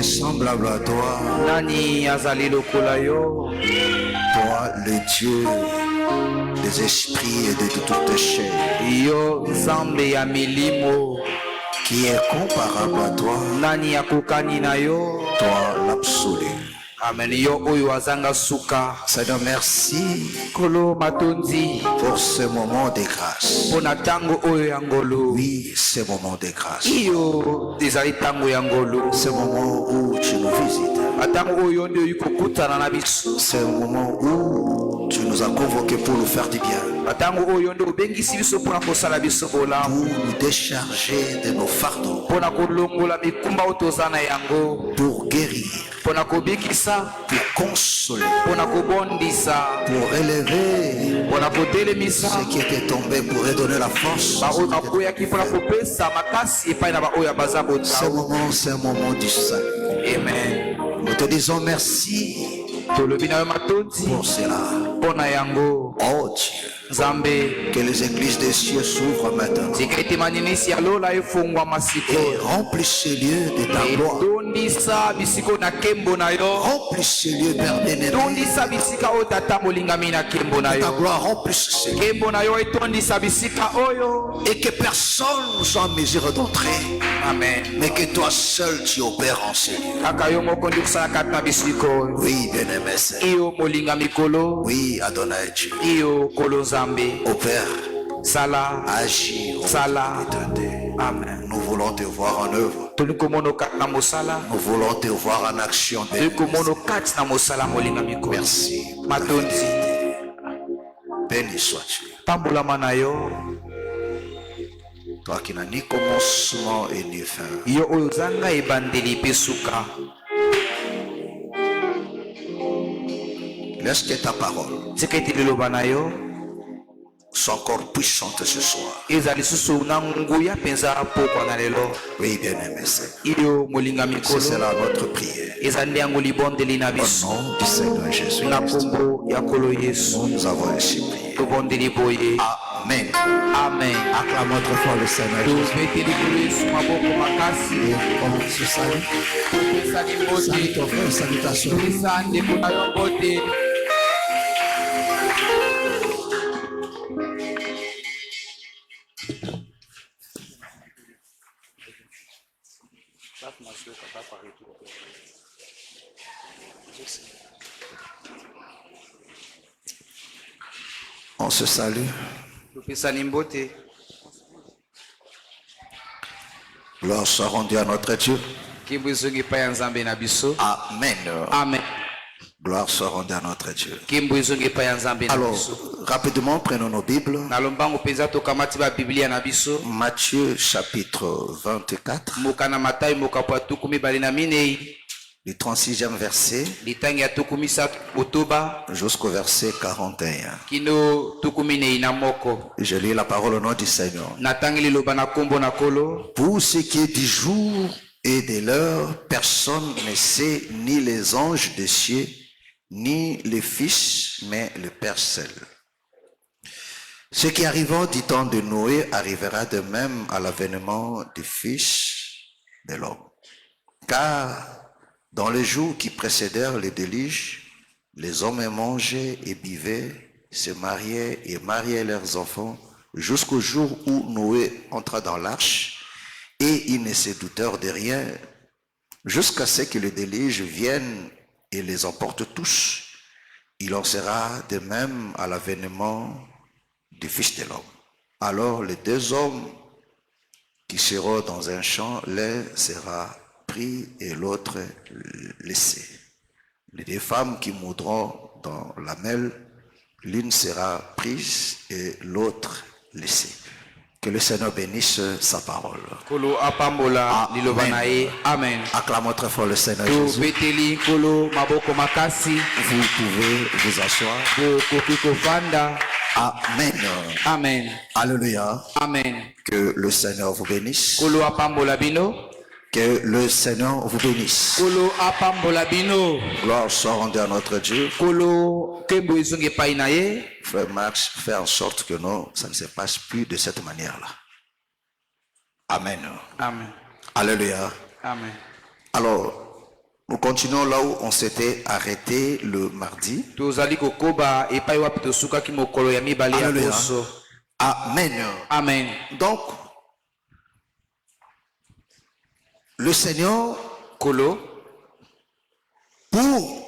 est semblable à toi? Nani azali lokola yo? Toi, le Dieu des esprits et de toute chair. Yo Nzambe ya milimo. Qui est comparable à toi? Nani akokani na yo? Toi, l'absolu. Amen. Yo oyo azanga suka. Seigneur, merci Kolo matondi. pour ce moment de grâce. Pona tango oyo yangolo. Oui, ce moment de grâce. Iyo ezali tango yangolo. Ce moment où tu nous visites. Atango oyo nde yikokutana na biso. C'est un moment où tu nous as convoqués pour nous faire du bien. Atango oyo nde obengisi biso pona kosala biso bolamu. Pour nous décharger de nos fardeaux. Pona kolongola mikumba oyo toza na yango. Pour guérir. Pona kobikisa. Pour consoler. Pona kobondisa. Pour élever. Pona kotelemisa. Ceux qui étaient tombés pour redonner la force. Baoyo bakoyaki pona kopesa makasi epai na baoyo baza botao. Ce moment, c'est un moment du salut. Amen. Nous te disons merci pour cela. Oh Dieu, que les églises des cieux s'ouvrent maintenant et remplissent ces lieux de ta gloire. Remplissent ces lieux, Père bien-aimé. Ta gloire remplisse ces lieux. Et que personne ne soit en mesure d'entrer. Amen. Mais que toi seul tu opères en ces lieux. Oui, bien-aimé Seigneur. Oui, Adonai Dieu. Opère. Sala. Agis. Sala. Amen. Nous voulons te voir en œuvre. Nous voulons te voir en action. Merci. Béni sois-tu. Toi qui n'as ni commencement et ni fin. Laisse que ta parole soit encore puissante ce soir. Oui, bien-aimé Seigneur. C'est cela notre prière. Au nom du Seigneur Jésus. Nous avons ainsi prié. Amen. Amen. Acclamons très fort le Seigneur Jésus. Et on se salue. Salut ton frère, salutations. On se salue. Gloire soit rendue à notre Dieu. Amen. Amen. Gloire soit rendue à notre Dieu. Alors, rapidement, prenons nos Bibles. Matthieu chapitre 24. Du 36e verset jusqu'au verset 41. Je lis la parole au nom du Seigneur. Pour ce qui est du jour et de l'heure, personne ne sait, ni les anges des cieux, ni les fils, mais le Père seul. Ce qui arriva du temps de Noé arrivera de même à l'avènement du Fils de l'homme. Car dans les jours qui précédèrent le déluge, les hommes mangeaient et buvaient, se mariaient et mariaient leurs enfants, jusqu'au jour où Noé entra dans l'arche, et ils ne se doutèrent de rien, jusqu'à ce que le déluge vienne et les emporte tous. Il en sera de même à l'avènement du Fils de l'homme. Alors les deux hommes qui seront dans un champ, l'un sera pris et l'autre laissé. Les deux femmes qui mourront dans la mêle, l'une sera prise et l'autre laissée. Que le Seigneur bénisse sa parole. Amen. Amen. Acclamons très fort le Seigneur Jésus. Vous pouvez vous asseoir. Amen. Amen. Alléluia. Amen. Que le Seigneur vous bénisse. Que le Seigneur vous bénisse. Gloire soit rendue à notre Dieu. Frère Max, fait en sorte que non, ça ne se passe plus de cette manière-là. Amen. Amen. Alléluia. Amen. Alors, Nous continuons là où on s'était arrêté le mardi. Alléluia. Amen. Amen. Donc, le Seigneur, Kolo, pour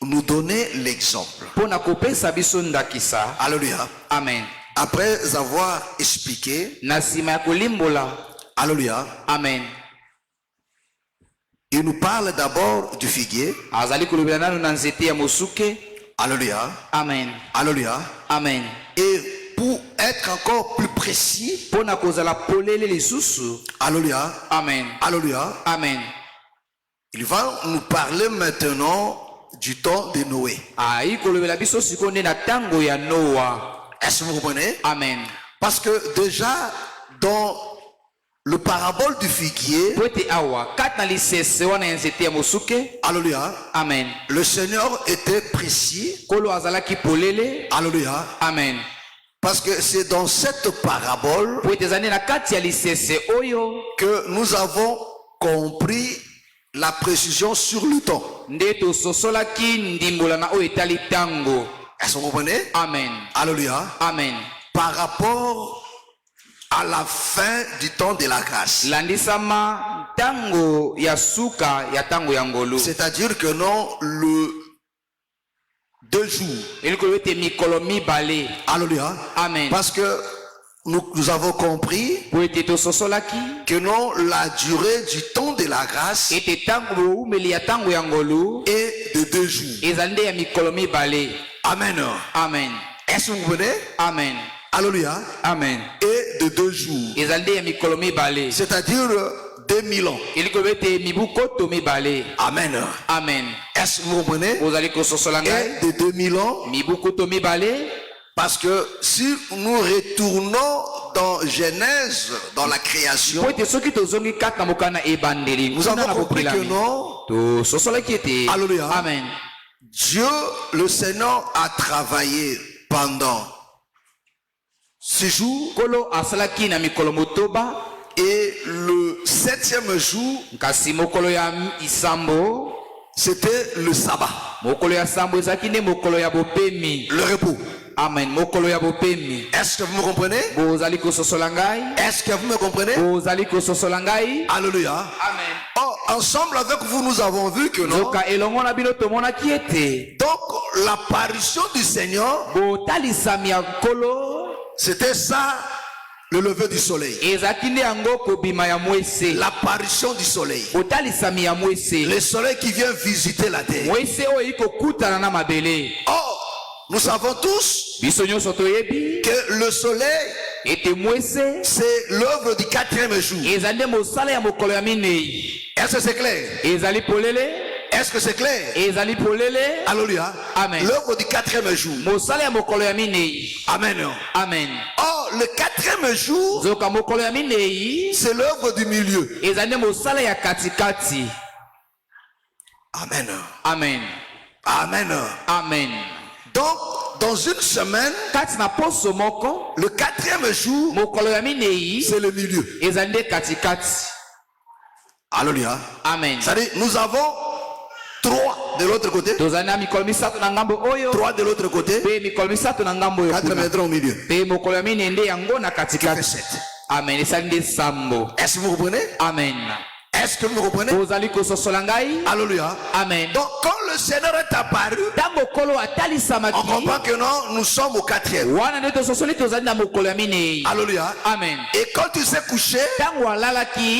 nous donner l'exemple. Alléluia. Amen. Après avoir expliqué, alléluia, Amen. il nous parle d'abord du figuier. Alléluia. Amen. Alléluia. Amen. Et pour être encore plus précis, alléluia. Amen. Alléluia. Amen. Il va nous parler maintenant du temps de Noé. Est-ce que vous comprenez? Amen. Parce que déjà, dans le parabole du figuier, alléluia, Amen. le Seigneur était précis. Alléluia. Amen. Parce que c'est dans cette parabole que nous avons compris la précision sur le temps. Est-ce que vous comprenez? Amen. Alléluia. Amen. Par rapport à la fin du temps de la grâce. C'est-à-dire que non, le 2 jours. Alléluia. Amen. Parce que nous avons compris que non, la durée du temps de la grâce est de 2 jours. Amen. Amen. Est-ce que vous comprenez? Amen. Alléluia. Amen. Et de 2 jours. C'est-à-dire 2000 ans. Amen. Amen. Est-ce que vous comprenez? Et de 2000 ans. Parce que si nous retournons dans Genèse, dans la création, nous avons compris que non. Alléluia. Amen. Dieu, le Seigneur, a travaillé pendant 6 jours. Et le 7e jour, c'était le sabbat. Le repos. Amen. Est-ce que vous me comprenez? Est-ce que vous me comprenez? Alléluia. Amen. Oh, ensemble avec vous, nous avons vu que non. Donc, l'apparition du Seigneur, c'était ça, le lever du soleil. L'apparition du soleil. Le soleil qui vient visiter la terre. Oh, nous savons tous que le soleil, c'est l'œuvre du 4e jour. Est-ce que c'est clair? Est-ce que c'est clair? Alléluia. Amen. L'œuvre du 4e jour. Amen. Amen. Oh, le 4e jour, c'est l'œuvre du milieu. Amen. Amen. Amen. Amen. Donc, dans une semaine, le 4e jour, c'est le milieu. Alléluia. Amen. C'est-à-dire, nous avons 3 de l'autre côté, 3 de l'autre côté, 4 mettront au milieu. Qui fait 7. Amen. Est-ce que vous comprenez? Amen. Est-ce que vous comprenez? Alléluia. Amen. Donc quand le Seigneur est apparu, on comprend que non, nous sommes au 4e. Alléluia. Amen. Et quand il s'est couché,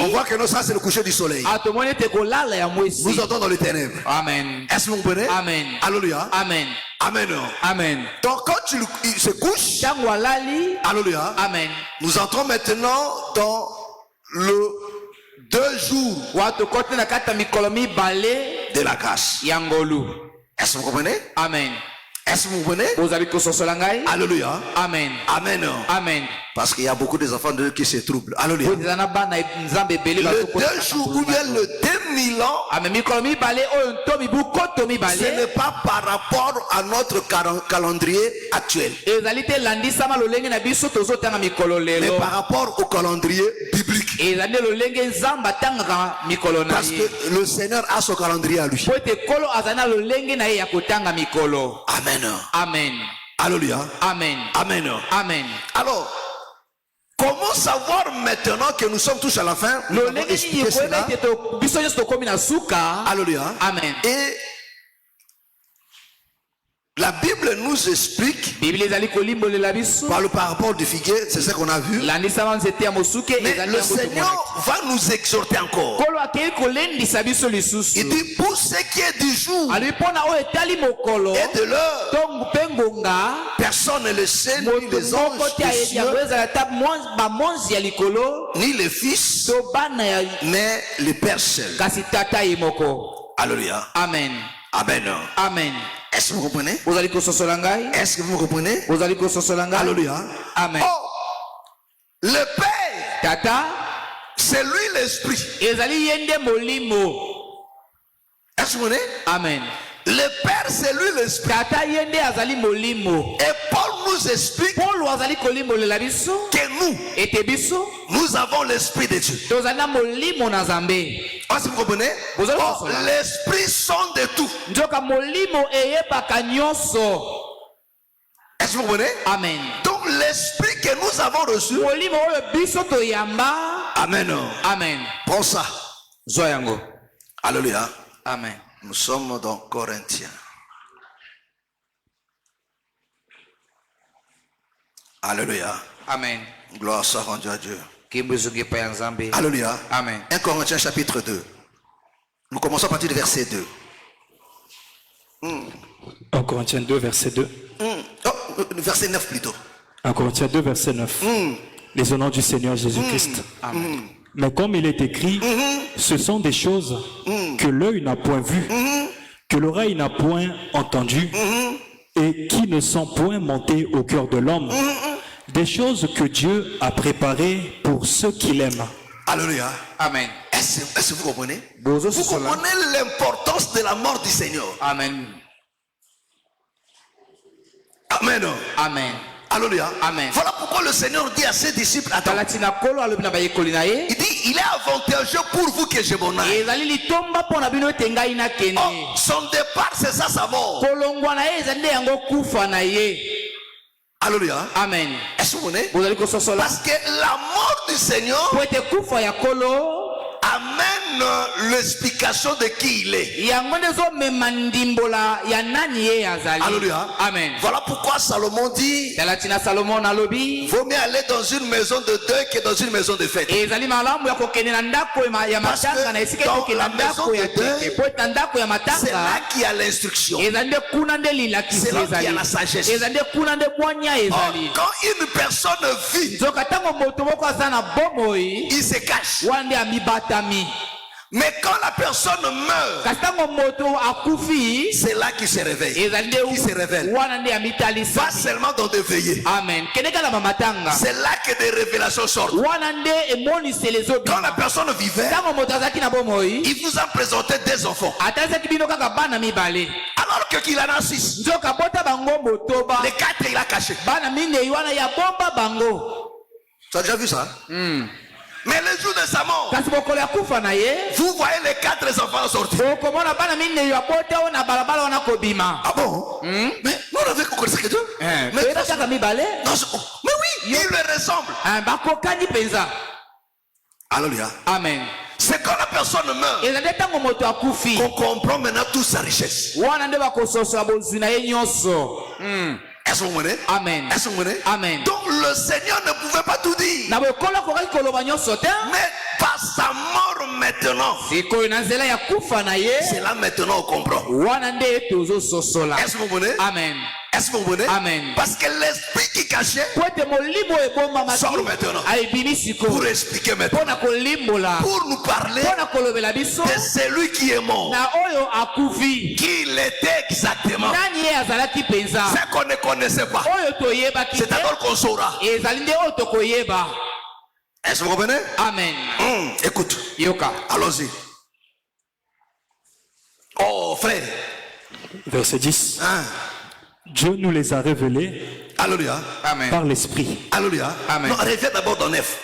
on voit que non, ça c'est le coucher du soleil. Nous entendons dans les ténèbres. Amen. Est-ce que vous comprenez? Amen. Alléluia. Amen. Amen. Amen. Donc quand il se couche, alléluia. Amen. Nous entrons maintenant dans le 2 jours de la grâce. Est-ce que vous comprenez? Amen. Est-ce que vous comprenez? Alléluia. Amen. Amen. Amen. Parce qu'il y a beaucoup des enfants de Dieu qui se troublent. Alléluia. Le 2 jours ou bien le 2000 ans, ce n'est pas par rapport à notre calendrier actuel, mais par rapport au calendrier biblique. Parce que le Seigneur a son calendrier à lui. Amen. Amen. Alléluia. Amen. Amen. Amen. Alors, comment savoir maintenant que nous sommes tous à la fin? Nous avons expliqué cela. Alléluia. Amen. Et la Bible nous explique par le parabole du figuier, c'est ce qu'on a vu. Mais le Seigneur va nous exhorter encore. Il dit pour ce qui est du jour et de l'heure, personne ne le sait, ni les anges des cieux, ni les fils, mais le Père seul. Alléluia. Amen. Amen. Amen. Est-ce que vous comprenez? Est-ce que vous comprenez? Alléluia. Amen. Oh, le Père, Tata, c'est lui l'Esprit. Est-ce que vous comprenez? Amen. Le Père, c'est lui l'Esprit. Et Paul nous explique que nous avons l'Esprit de Dieu. Est-ce que vous comprenez? Oh, l'Esprit sonde de tout. Est-ce que vous comprenez? Amen. Donc l'Esprit que nous avons reçu. Amen. Amen. Prends ça. Alléluia. Amen. Nous sommes dans Corinthiens. Alléluia. Amen. Gloire soit rendue à Dieu. Alléluia. Alléluia. Amen. 1 Corinthiens chapitre 2. Nous commençons à partir du verset 2. 1 Corinthiens 2, verset 2. Verset 9 plutôt. 1 Corinthiens 2, verset 9. Les honneurs du Seigneur Jésus-Christ. Amen. Mais comme il est écrit, ce sont des choses que l'œil n'a point vues, que l'oreille n'a point entendues, et qui ne sont point montées au cœur de l'homme. Des choses que Dieu a préparées pour ceux qui l'aiment. Alléluia. Amen. Est-ce que vous comprenez? Vous comprenez l'importance de la mort du Seigneur? Amen. Amen. Amen. Alléluia. Amen. Voilà pourquoi le Seigneur dit à ses disciples, attends, il dit, il est avantageux pour vous que je m'en aille. Oh, son départ, c'est ça sa mort. Alléluia. Amen. Est-ce que vous comprenez? Parce que la mort du Seigneur amène l'explication de qui il est. Alléluia. Amen. Voilà pourquoi Salomon dit, vaut mieux aller dans une maison de deuil que dans une maison de fête. Parce que dans la maison de deuil, c'est là qu'il y a l'instruction. C'est là qu'il y a la sagesse. Or, quand une personne vit, il se cache. Mais quand la personne meurt, c'est là qu'il se réveille. Qui se révèle. Pas seulement dans des veillées. Amen. C'est là que des révélations sortent. Quand la personne vivait, il vous a présenté des enfants. Alors qu'il en a 6. Les 4 il a caché. Tu as déjà vu ça? Mais le jour de sa mort, vous voyez les 4 enfants sortir. Ah bon? Mais nous on avait compris ça que Dieu. Mais oui, il lui ressemble. Alléluia. Amen. C'est quand la personne meurt qu'on comprend maintenant toute sa richesse. Est-ce que vous comprenez? Amen. Est-ce que vous comprenez? Amen. Donc le Seigneur ne pouvait pas tout dire. Mais par sa mort maintenant, c'est là maintenant on comprend. Est-ce que vous comprenez? Amen. Est-ce que vous comprenez? Amen. Parce que l'esprit qui cachait sort maintenant pour expliquer maintenant, pour nous parler de celui qui est mort, qui il était exactement, ce qu'on ne connaissait pas. C'est alors qu'on saura. Est-ce que vous comprenez? Amen. Écoute, Yoka. allons-y. Oh frère. Verset 10. Dieu nous les a révélés Alléluia. Amen. par l'Esprit. Alléluia. Amen. Non, reviens d'abord dans 9.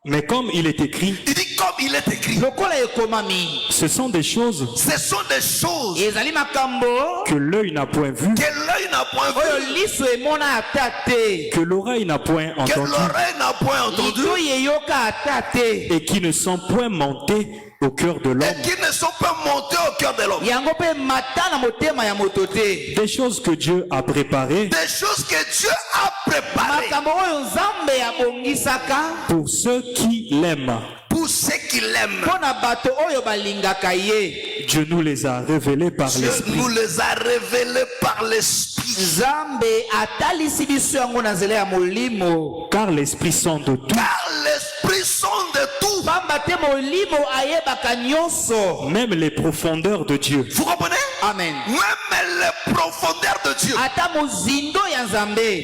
Mais comme il est écrit, il dit comme il est écrit. lokola ekomami ce sont des choses Ce sont des choses ezali makambo que l'œil n'a point vues, que l'œil n'a point oyo vu, liso emona ata te que l'oreille n'a point que entendu l'oreille n'a point entendu, lito yeyoka ata te et qui ne sont point montées au cœur de et l'homme. qui ne sont pas montés au cœur de l'homme. yango mpe mata na motema ya moto te Des choses que Dieu a préparées Des choses que Dieu a préparées makambo oyo nzambe abongisaka pour ceux qui l'aiment. pour ceux qui l'aiment. mpo na bato oyo balingaka ye Dieu nous les a révélées par Dieu l'Esprit. nous les a révélés par l'Esprit. nzambe atalisi biso yango na nzela ya molimo Car l'Esprit sonde tout, Car l'Esprit sonde tout. pamba te molimo ayebaka nyonso même les profondeurs de Dieu. Vous comprenez? amen Même les profondeurs de Dieu. ata mozindo ya nzambe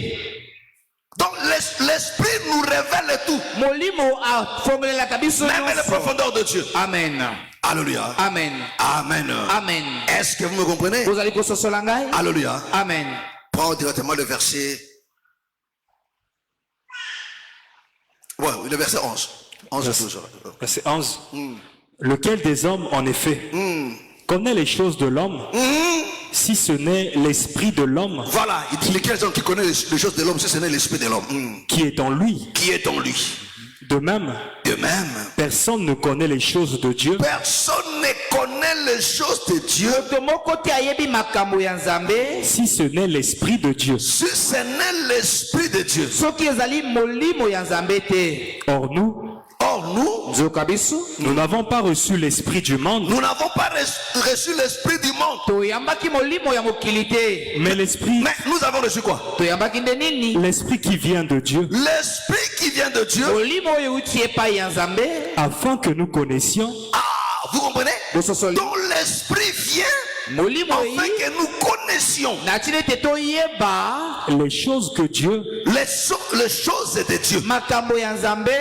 Donc l'Esprit nous révèle tout. molimo afongolelaka biso Même les nyonso profondeurs de Dieu. amen Alléluia. amen Amen. amen Est-ce que vous me comprenez? bozali kososola ngai Alléluia. amen Prends directement le verset. Ouais, le verset 11. 11 et 12. Verset 11. Lequel des hommes, en effet, connaît les choses de l'homme, si ce n'est l'esprit de l'homme Voilà, il dit lesquels sont qui connaissent les choses de l'homme, si ce n'est l'esprit de l'homme. qui est en lui? Qui est en lui. De même, De même, personne ne connaît les choses de Dieu, personne ne connaît les choses de Dieu moto moko te ayebi makambo ya nzambe si ce n'est l'esprit de Dieu. si ce n'est l'esprit de Dieu. soki ezali molimo ya nzambe te Or nous, Or, nous, nzoka biso nous n'avons pas reçu l'esprit du monde, nous n'avons pas reçu l'esprit du monde. toyambaki molimo ya mokili te mais l'esprit, Mais nous avons reçu quoi? toyambaki nde nini l'esprit qui vient de Dieu, L'esprit qui vient de Dieu. molimo oyo euti epai ya nzambe afin que nous connaissions Ah, vous comprenez? bososoli Donc l'esprit vient molimo afin oyi que nous connaissions na ntina ete toyeba les choses que Dieu les choses de Dieu. makambo ya nzambe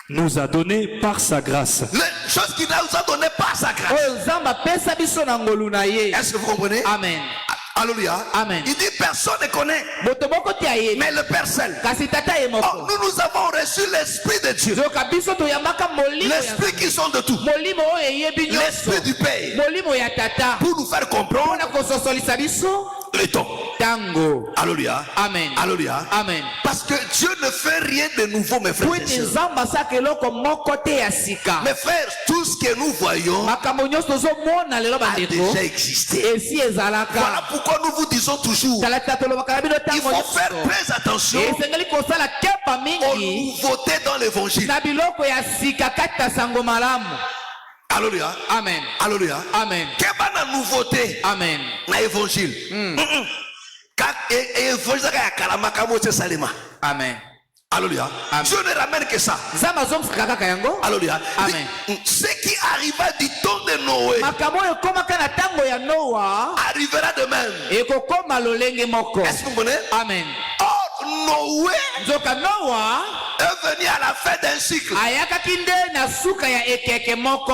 nous a données par sa grâce. Les choses qu'il nous a données par sa grâce. oyo nzambe apesa biso na ngolu na ye Est-ce que vous comprenez? amen Alléluia. Amen. Il dit personne ne connaît, moto moko te ayebi mais le Père seul. kasi tata ye Oh, moko nous avons reçu l'esprit de Dieu. zoka biso toyambaka molimo ya L'esprit qui sont de tout. molimo oyo eyebi nyonso L'esprit du Père. molimo ya tata Pour nous faire comprendre mpona kososolisa biso le temps. tango Alléluia. amen Alléluia. amen Parce que Dieu ne fait rien de nouveau, mes frères po et ete sœurs. nzambe asaka eloko moko te ya sika Mes frères, tout ce que nous voyons makambo nyonso tozomona lelo a bandeko déjà existé. esi ezalaka Voilà pourquoi nous vous disons toujours, talata tolobaka na bino il ntango faut faire nyonso très attention esengeli kosala kepa aux mingi nouveautés dans l'évangile. na biloko ya sika kati na sango malamu Alléluia. amen Alléluia. amen Quelle est la nouveauté amen dans l'évangile? Évangile ya kalamaka mote salima. amen Alléluia. Amen. Dieu ne ramène que ça. nzambe azomsaka kaka yango Alléluia. Amen. Ce qui arriva du temps de Noé makambo oyo ekomaka na ntango ya noa arrivera de même. ekokoma lolenge moko Est-ce que vous comprenez? amen Or, Noé nzoka noa est venu à la fin d'un cycle. ayakaki nde na suka ya ekeke moko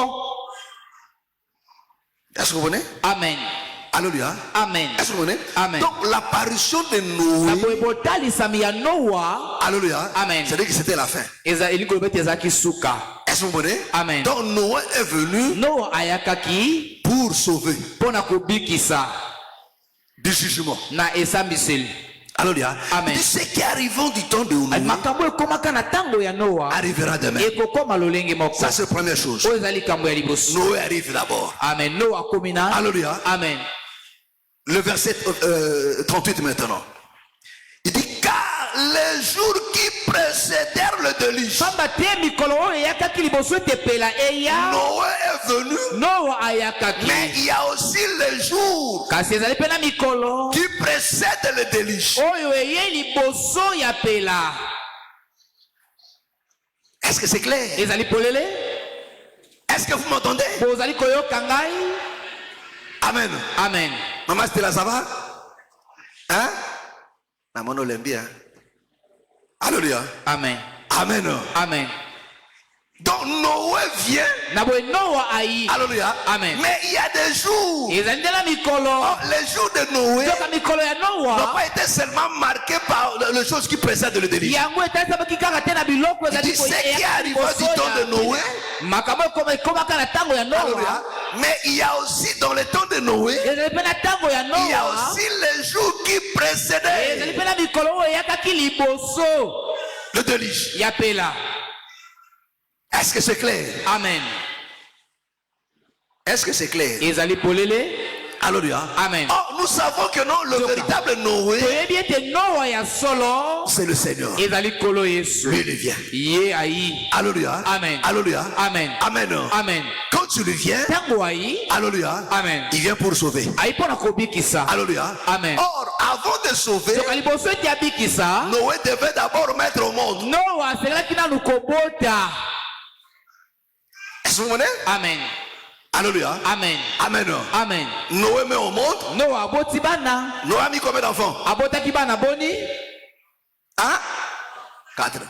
Est-ce que vous comprenez? amen Alléluia. amen Est-ce que vous comprenez? Amen. Donc, l'apparition de na Noé, boye botalisami ya noa Alléluia, Amen. c'est-à-dire que c'était la fin. elingi koloba ete ezalaki suka Est-ce que vous comprenez? Amen. Donc, Noé est venu noa ayakaki pour sauver mpo na kobikisa du jugement. na esambiseli Alléluia. Amen. Il dit, ce qui arrivant du temps de Noé makambo ekomaka na ntango ya noa arrivera demain. ekokoma lolenge moko Ça, c'est la première chose. oyo ezali likambo ya liboso Noé arrive d'abord. amen noa akomi na Alléluia. amen Le verset 38 maintenant. Il dit, car les jours qui précédèrent le déluge, pamba te mikolo oyo eyakaki liboso ete epela eya Noé est venu, noa mais ayakaki il y a aussi les jours kasi ezali mpe na mikolo qui précèdent le déluge. oyo eye liboso ya pela Est-ce que c'est clair? ezali polele Est-ce que vous m'entendez? bozali koyoka ngai Amen. amen Maman Stella, ça va? Hein? Maman l'aime bien. Alléluia. amen Amen. amen Donc Noé vient. Alléluia. Amen. Mais il y a des jours. Les jours de Noé n'ont pas été seulement marqués par les choses qui précèdent le déluge. Il dit ce qui arrive du temps de Noé. Alléluia. Mais il y a aussi dans le temps de Noé, il y a aussi les jours qui précédaient le déluge. Est-ce que c'est clair? Amen. Est-ce que c'est clair? Alléluia. Amen. Oh, nous savons que non, le véritable Noé, c'est le Seigneur. Lui, il vient. Alléluia. Amen. Alléluia. Amen. Amen. Amen. Quand tu lui viens, alléluia. Amen. Il vient pour sauver. Alléluia. Amen. Or, avant de sauver, Noé devait d'abord mettre au monde. Est-ce que vous comprenez? Amen. Alléluia. Amen. Amen. Amen. Noé met au monde. Noé a mis combien d'enfants? 4.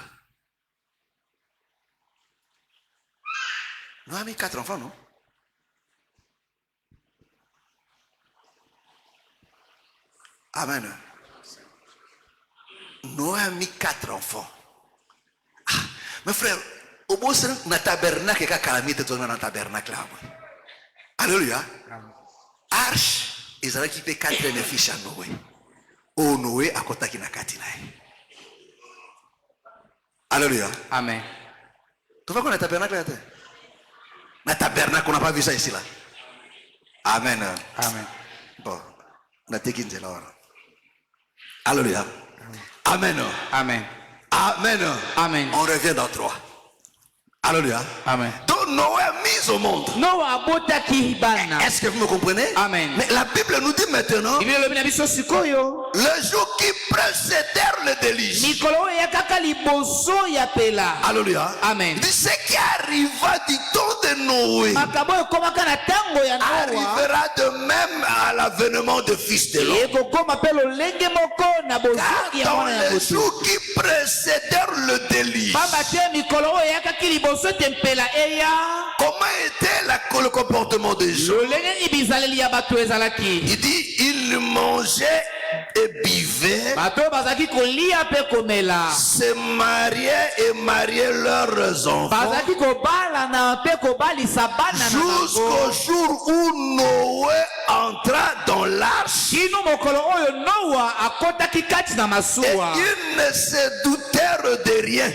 Noé a mis 4 enfants, non? Amen. Noé a mis 4 enfants. Ah, mes frères, au bout de la tabernacle, il y a calamité dans le tabernacle. Alléluia. Arche, ils ont équipé 4 fils à Noé. Oh, Noé a côté qui n'a qu'à tirer. Alléluia. Amen. Tu vois qu'on a le tabernacle là? Le tabernacle, on n'a pas vu ça ici là. Amen. Amen. Bon, on a été là. Alléluia. Amen. Amen. Amen. Amen. On revient dans 3. Alléluia. Amen. Donc Noé a mis au monde. Est-ce que vous me comprenez? Amen. Mais la Bible nous dit maintenant le jour qui précédèrent le déluge. Alléluia. Amen. Il dit ce qui arriva du temps de Noé arrivera de même à l'avènement de fils de l'homme. Car dans les jours qui précédèrent le déluge, comment était le comportement des gens? Il dit, ils mangeaient et buvaient, se mariaient et mariaient leurs enfants, jusqu'au jour où Noé entra dans l'arche. Et ils ne se doutèrent de rien.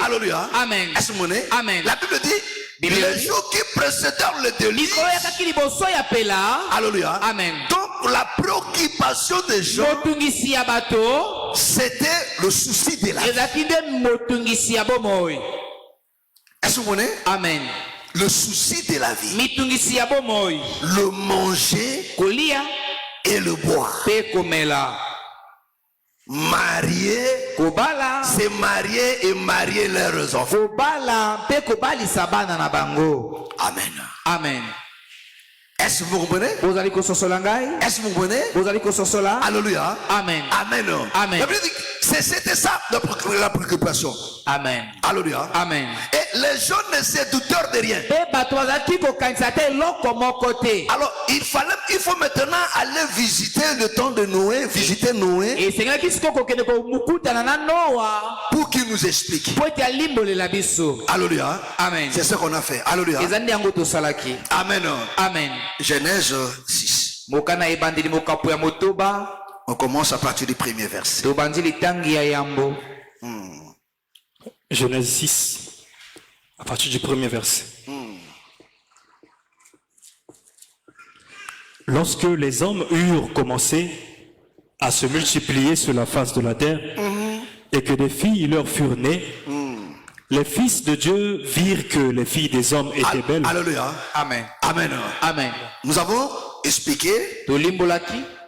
Alléluia. Amen. Est-ce que vous voyez? Amen. La Bible dit, les jours qui précédèrent le déluge. Alléluia. Amen. Donc la préoccupation des gens, c'était le souci de la vie. Est-ce que vous voyez? Amen. Le souci de la vie. Le manger et le boire. Marier, se marier et marier leurs enfants. Amen. Amen. Est-ce que vous comprenez? Est-ce que vous comprenez? Alléluia. Amen. Amen. Amen. La Bible dit que c'était ça la préoccupation. Amen. Alléluia. Amen. Et les gens ne se doutèrent de rien. Alors il faut maintenant aller visiter le temps de Noé, visiter Noé, pour qu'il nous explique. Alléluia. Amen. C'est ce qu'on a fait. Alléluia. Amen. Amen. Genèse 6. On commence à partir du premier verset. Genèse 6, à partir du premier verset. Lorsque les hommes eurent commencé à se multiplier sur la face de la terre, et que des filles leur furent nées, les fils de Dieu virent que les filles des hommes étaient belles. Alléluia. Amen. Amen. Amen. Nous avons expliqué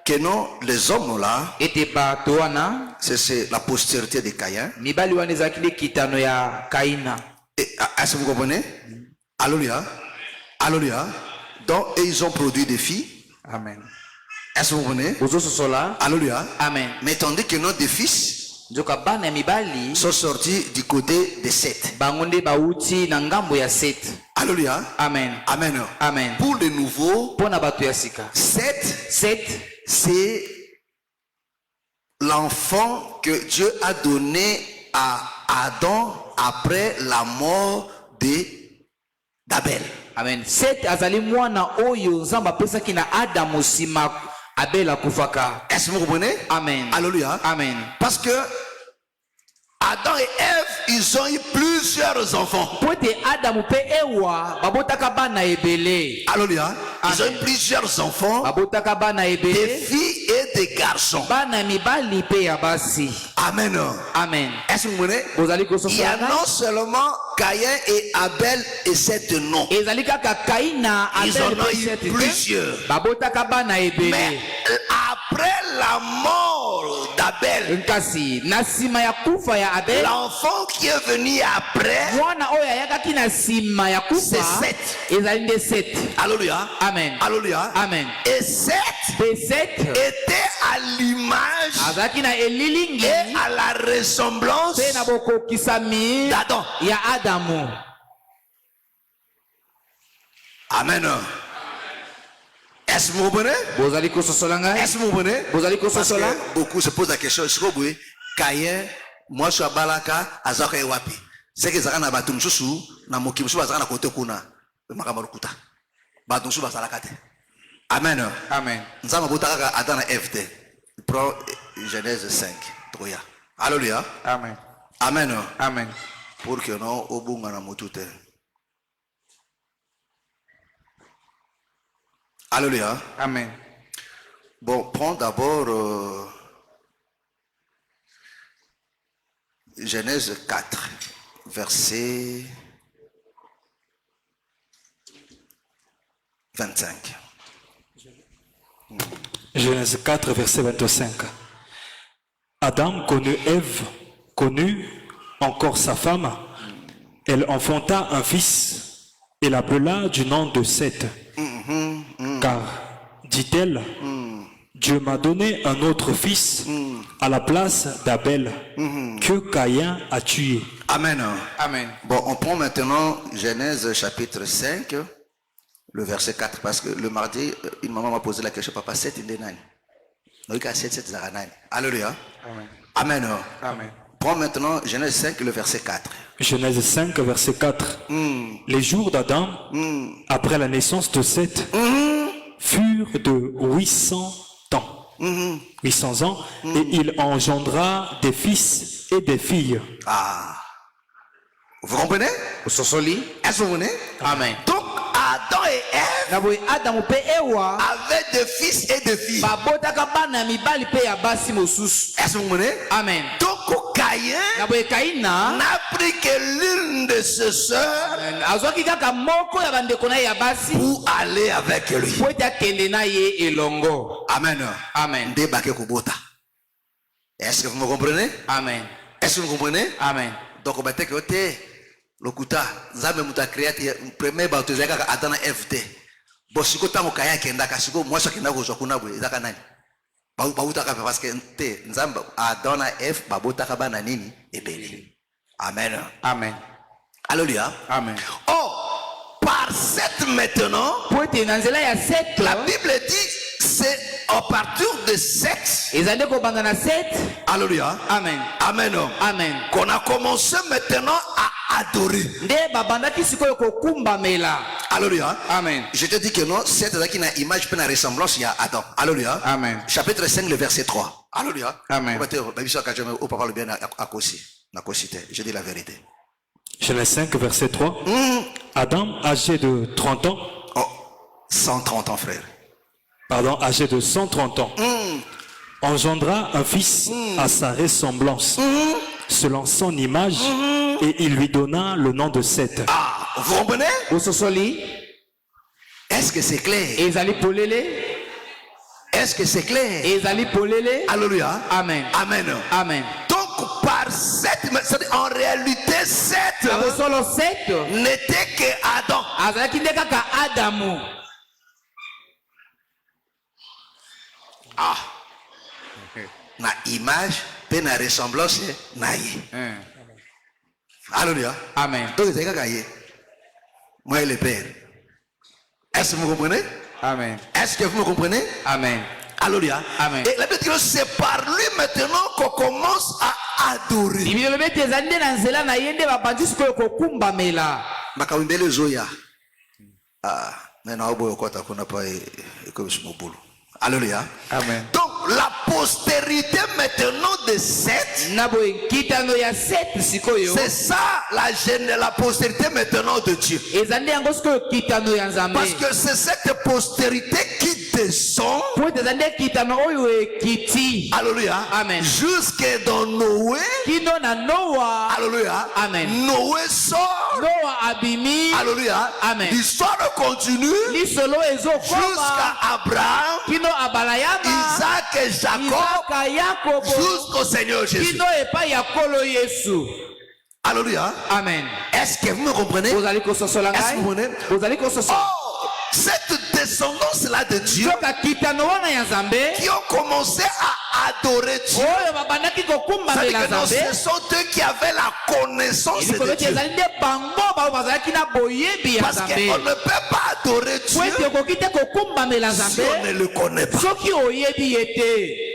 que non, les hommes là, c'est la postérité de Caïn. Est-ce que vous comprenez? Alléluia. Alléluia. Donc, ils ont produit des filles. Amen. Est-ce que vous comprenez? Alléluia. Amen. Mais tandis que non, des fils, nzoka bana ya mibali sont sortis du côté de Seth. bango nde bauti na ngambo ya Seth. Alléluia. Amen. Amen. Amen. Pour les nouveaux, Pona bato ya sika. Seth, Seth c'est l'enfant que Dieu a donné à Adam après la mort d'Abel. Amen. Seth azali mwana oyo nzambe apesaki na Adamu sima Abel akufaka. Est-ce que vous comprenez? Amen. Alléluia. Amen. Parce que Adam et Ève, ils ont eu plusieurs enfants. Pote Adamu pe ewa babotaka bana ebele. Alléluia. Ils ont Amen. eu plusieurs enfants, Babotaka bana des ebele. filles et des garçons. Bana mibali pe ya basi. Amen. Amen. Est-ce que vous comprenez? Bozali Il y a kososola. non seulement Caïn et Abel et Seth non. Ezali kaka Kaina Ils Abel en ont pe eu Seth te. plusieurs. Babotaka bana Mais ebele. après la mort d'Abel, Nkasi na sima ya kufa ya Abel. l'enfant qui est venu après, Mwana oyo ayakaki na sima ya kufa. c'est Seth. Ezali nde Seth. Alléluia. Amen. Alléluia. Amen. Et Seth Pe Seth était à l'image azalaki na elilingi et à la ressemblance pe na bokokisami d'Adam. ya Adamu. Amen. Est-ce que vous comprenez? Bozali kososola ngai? Est-ce que vous comprenez? Bozali Parce kososola? que beaucoup se posent la question, est-ce que vous voyez, Caïn, moi je suis à Balaka, Azaka et Wapi. C'est que Zaka na batum susu, na mokim susu bazaka na kote kuna, makamaru kuta. Batum susu bazala kate. Amen. Amen. Nzama botaka Adam na Ève te. Prends Genèse 5. Troya. Alléluia. Amen. Amen. Amen. Pour que non obunga na mutute. Alléluia. Amen. Bon, prends d'abord Genèse 4, verset 25. Genèse 4, verset 25. Adam connut Ève, connut encore sa femme. Elle enfanta un fils et l'appela du nom de Seth. Car, dit-elle, Dieu m'a donné un autre fils à la place d'Abel que Caïn a tué. Amen. Amen. Bon, on prend maintenant Genèse chapitre 5, le verset 4, parce que le mardi, une maman m'a posé la question, papa, 7 indénani. Alléluia. Amen. Amen. Amen. Prends maintenant Genèse 5, le verset 4. Genèse 5, verset 4. Les jours d'Adam, après la naissance de Seth, furent de 800 ans. 800 ans, et il engendra des fils et des filles. Ah. Vous comprenez? Ososoli? Est-ce que vous comprenez? Amen. Donc, Adam et Ève Na boye Adamu pe ewa avaient des fils et des filles. babotaka bana mibali pe ya basi mosusu. Est-ce que vous comprenez? Amen. Donc, Caïn Na boye Kaina n'a pris que l'une de ses sœurs azwaki kaka moko ya bandeko na ye ya basi pour aller avec lui. po ete akende na ye elongo. Amen. Amen. Débarquer Kubota. Est-ce que vous me comprenez? Amen. Est-ce que vous comprenez? Amen. Donc, on va dire que lokuta nzambe mutu akreate premier bato ezaka Adam na Ève te. Bon siko tango kaya kendaka siko mwasi akenda kozwa kuna boye ezaka nani? Bautaka parce que te nzambe Adam na Ève babotaka bana nini ebele. Amen. Amen. Alléluia. Amen. Oh, par cette maintenant, Po ete na nzela ya Seth la Bible dit c'est à partir de sexe. ezali kobanda na Seth. Alléluia. Amen. Amen. Amen. Qu'on a commencé maintenant à adorer. Nde babandaki sikoyo kokumbamela. Alléluia. Amen. Je te dis que non, c'est là qu'il a image pleine ressemblance, il y a Adam. Alléluia. Amen. Chapitre 5, le verset 3. Alléluia. Amen. Au papa le bien à Kossi. Je dis la vérité. Genèse 5, verset 3. Adam, âgé de 30 ans, Oh, 130 ans, frère. pardon, âgé de 130 ans, engendra un fils à sa ressemblance, selon son image, et il lui donna le nom de Seth. Ah, vous comprenez? Ososoli Est-ce que c'est clair? ezali polele. Est-ce que c'est clair? Ezali polele. Alléluia. Amen. Amen. Amen. Donc, par cette, en réalité, Seth Na bosolo Seth n'était que Adam. azalaki nde kaka Adamu. Na image pe na ressemblance na ye. Alléluia. Amen. Donc c'est kaka ye. Moi et le Père. Est-ce que vous comprenez? Amen. Est-ce que vous me comprenez? Amen. Alléluia. Amen. Et la Bible dit que c'est par lui maintenant qu'on commence à adorer. Bible lobi ete ezali nde na nzela na ye nde babandi sikoyo kokumbamela. Makawimbele zoya. Ah, maintenant oboyo kota kuna pa ekobisumobulu. Alléluia. Amen. Donc la postérité maintenant de Seth, Naboye kitano ya Seth sikoyo. c'est ça la postérité maintenant de Dieu. Ezali yango sikoyo kitano ya Nzambe. Parce que c'est cette postérité qui descend. Po ezali nde kitano oyo ekiti. Alléluia. Amen. Jusque dans Noé. Kino na Noa. Alléluia. Amen. Noé sort. Noa abimi. Alléluia. Amen. L'histoire continue Lisolo ezokoma. jusqu'à Abraham, Kino abalayama. Isaac et Jacob, Isaka Yakobo. jusqu'au Seigneur Jésus. Kino epai ya kolo Yesu. Alléluia. Amen. Est-ce que vous me comprenez? Ozali kososola Est-ce que ngai? vous comprenez? Ozali kososola. Oh, cette descendance-là de Dieu Soka kitano wana ya Nzambe. qui ont commencé à adorer Dieu. Oyo babandaki Ça veut kokumbamela dire que non, Nzambe. ce sont eux qui avaient la connaissance de Elikolo ete Dieu. ezali nde bango bao bazalaki na boyebi ya Parce qu'on Nzambe. ne peut pas adorer Po ete Dieu okoki te kokumbamela si Nzambe on ne le connaît pas. soki oyebi ye te.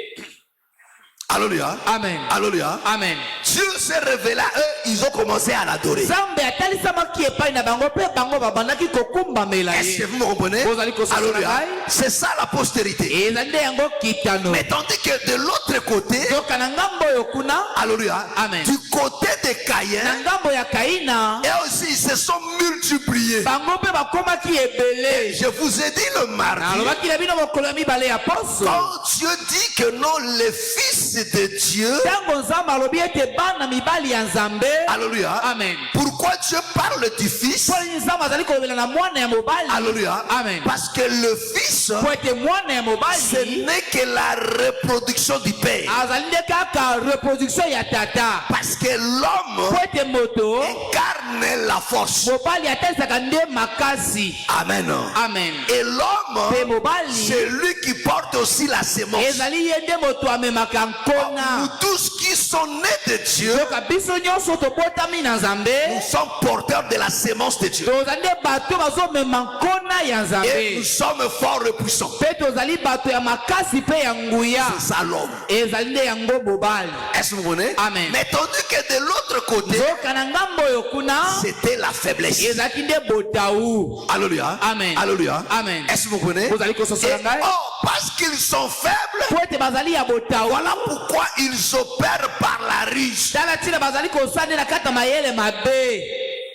Alléluia. Amen. Alléluia. Amen. Dieu s'est révélé à eux, ils ont commencé à l'adorer. Nzambe atalisamaki epai na bango mpe bango babandaki kokumbamela Est-ce que ye. vous me comprenez? Vous allez constater Alléluia. la gaille. C'est ça la postérité. Ezali nde yango kitano. Mais tandis que de l'autre côté, Zoka na ngambo oyo kuna. Alléluia, Amen. du côté de Na Caïn, ngambo ya Kaina. et aussi ils se sont multipliés. Bango mpe bakomaki ebele. Je vous ai dit le mardi, Nalobaki na bino mokolo ya mibale ya poso. quand Dieu dit que non, les fils de Dieu, Ntango Nzambe alobi ete bana mibali ya Nzambe. Alléluia. Amen. Pourquoi Dieu parle du fils? Po Nzambe azali kolobela na mwana ya mobali. Alléluia. Amen. Parce que le fils, Po ete mwana ya ce mobali n'est que la reproduction du père. azali nde kaka reproduction ya tata. Parce que Po l'homme ete moto incarne la force. mobali atalisaka nde makasi. Amen. Amen. Et Pe l'homme, mobali c'est lui qui porte aussi la sémence. ezali ye nde moto amemaka Nous nkona. tous qui sont nés de Dieu, Soka biso nyonso tobotami na nous Nzambe. sommes porteurs de la sémence de Dieu. Tozali nde bato bazomema nkona ya Et nous Nzambe. sommes forts et puissants. Mpe tozali bato ya makasi mpe ya nguya. C'est ça l'homme. Ezali nde yango mobali. Est-ce que vous comprenez? Amen. Mais tandis que de l'autre côté, Zoka na ngambo oyo kuna c'était la faiblesse. ezalaki nde botau. Alléluia. Amen. Alléluia. Amen. Est-ce que vous comprenez? Bozali kososola Et, ngai. parce qu'ils sont faibles, Po ete bazali ya botau. voilà pourquoi ils opèrent par la ruse. Tala ntina bazali kosalela kata mayele mabe.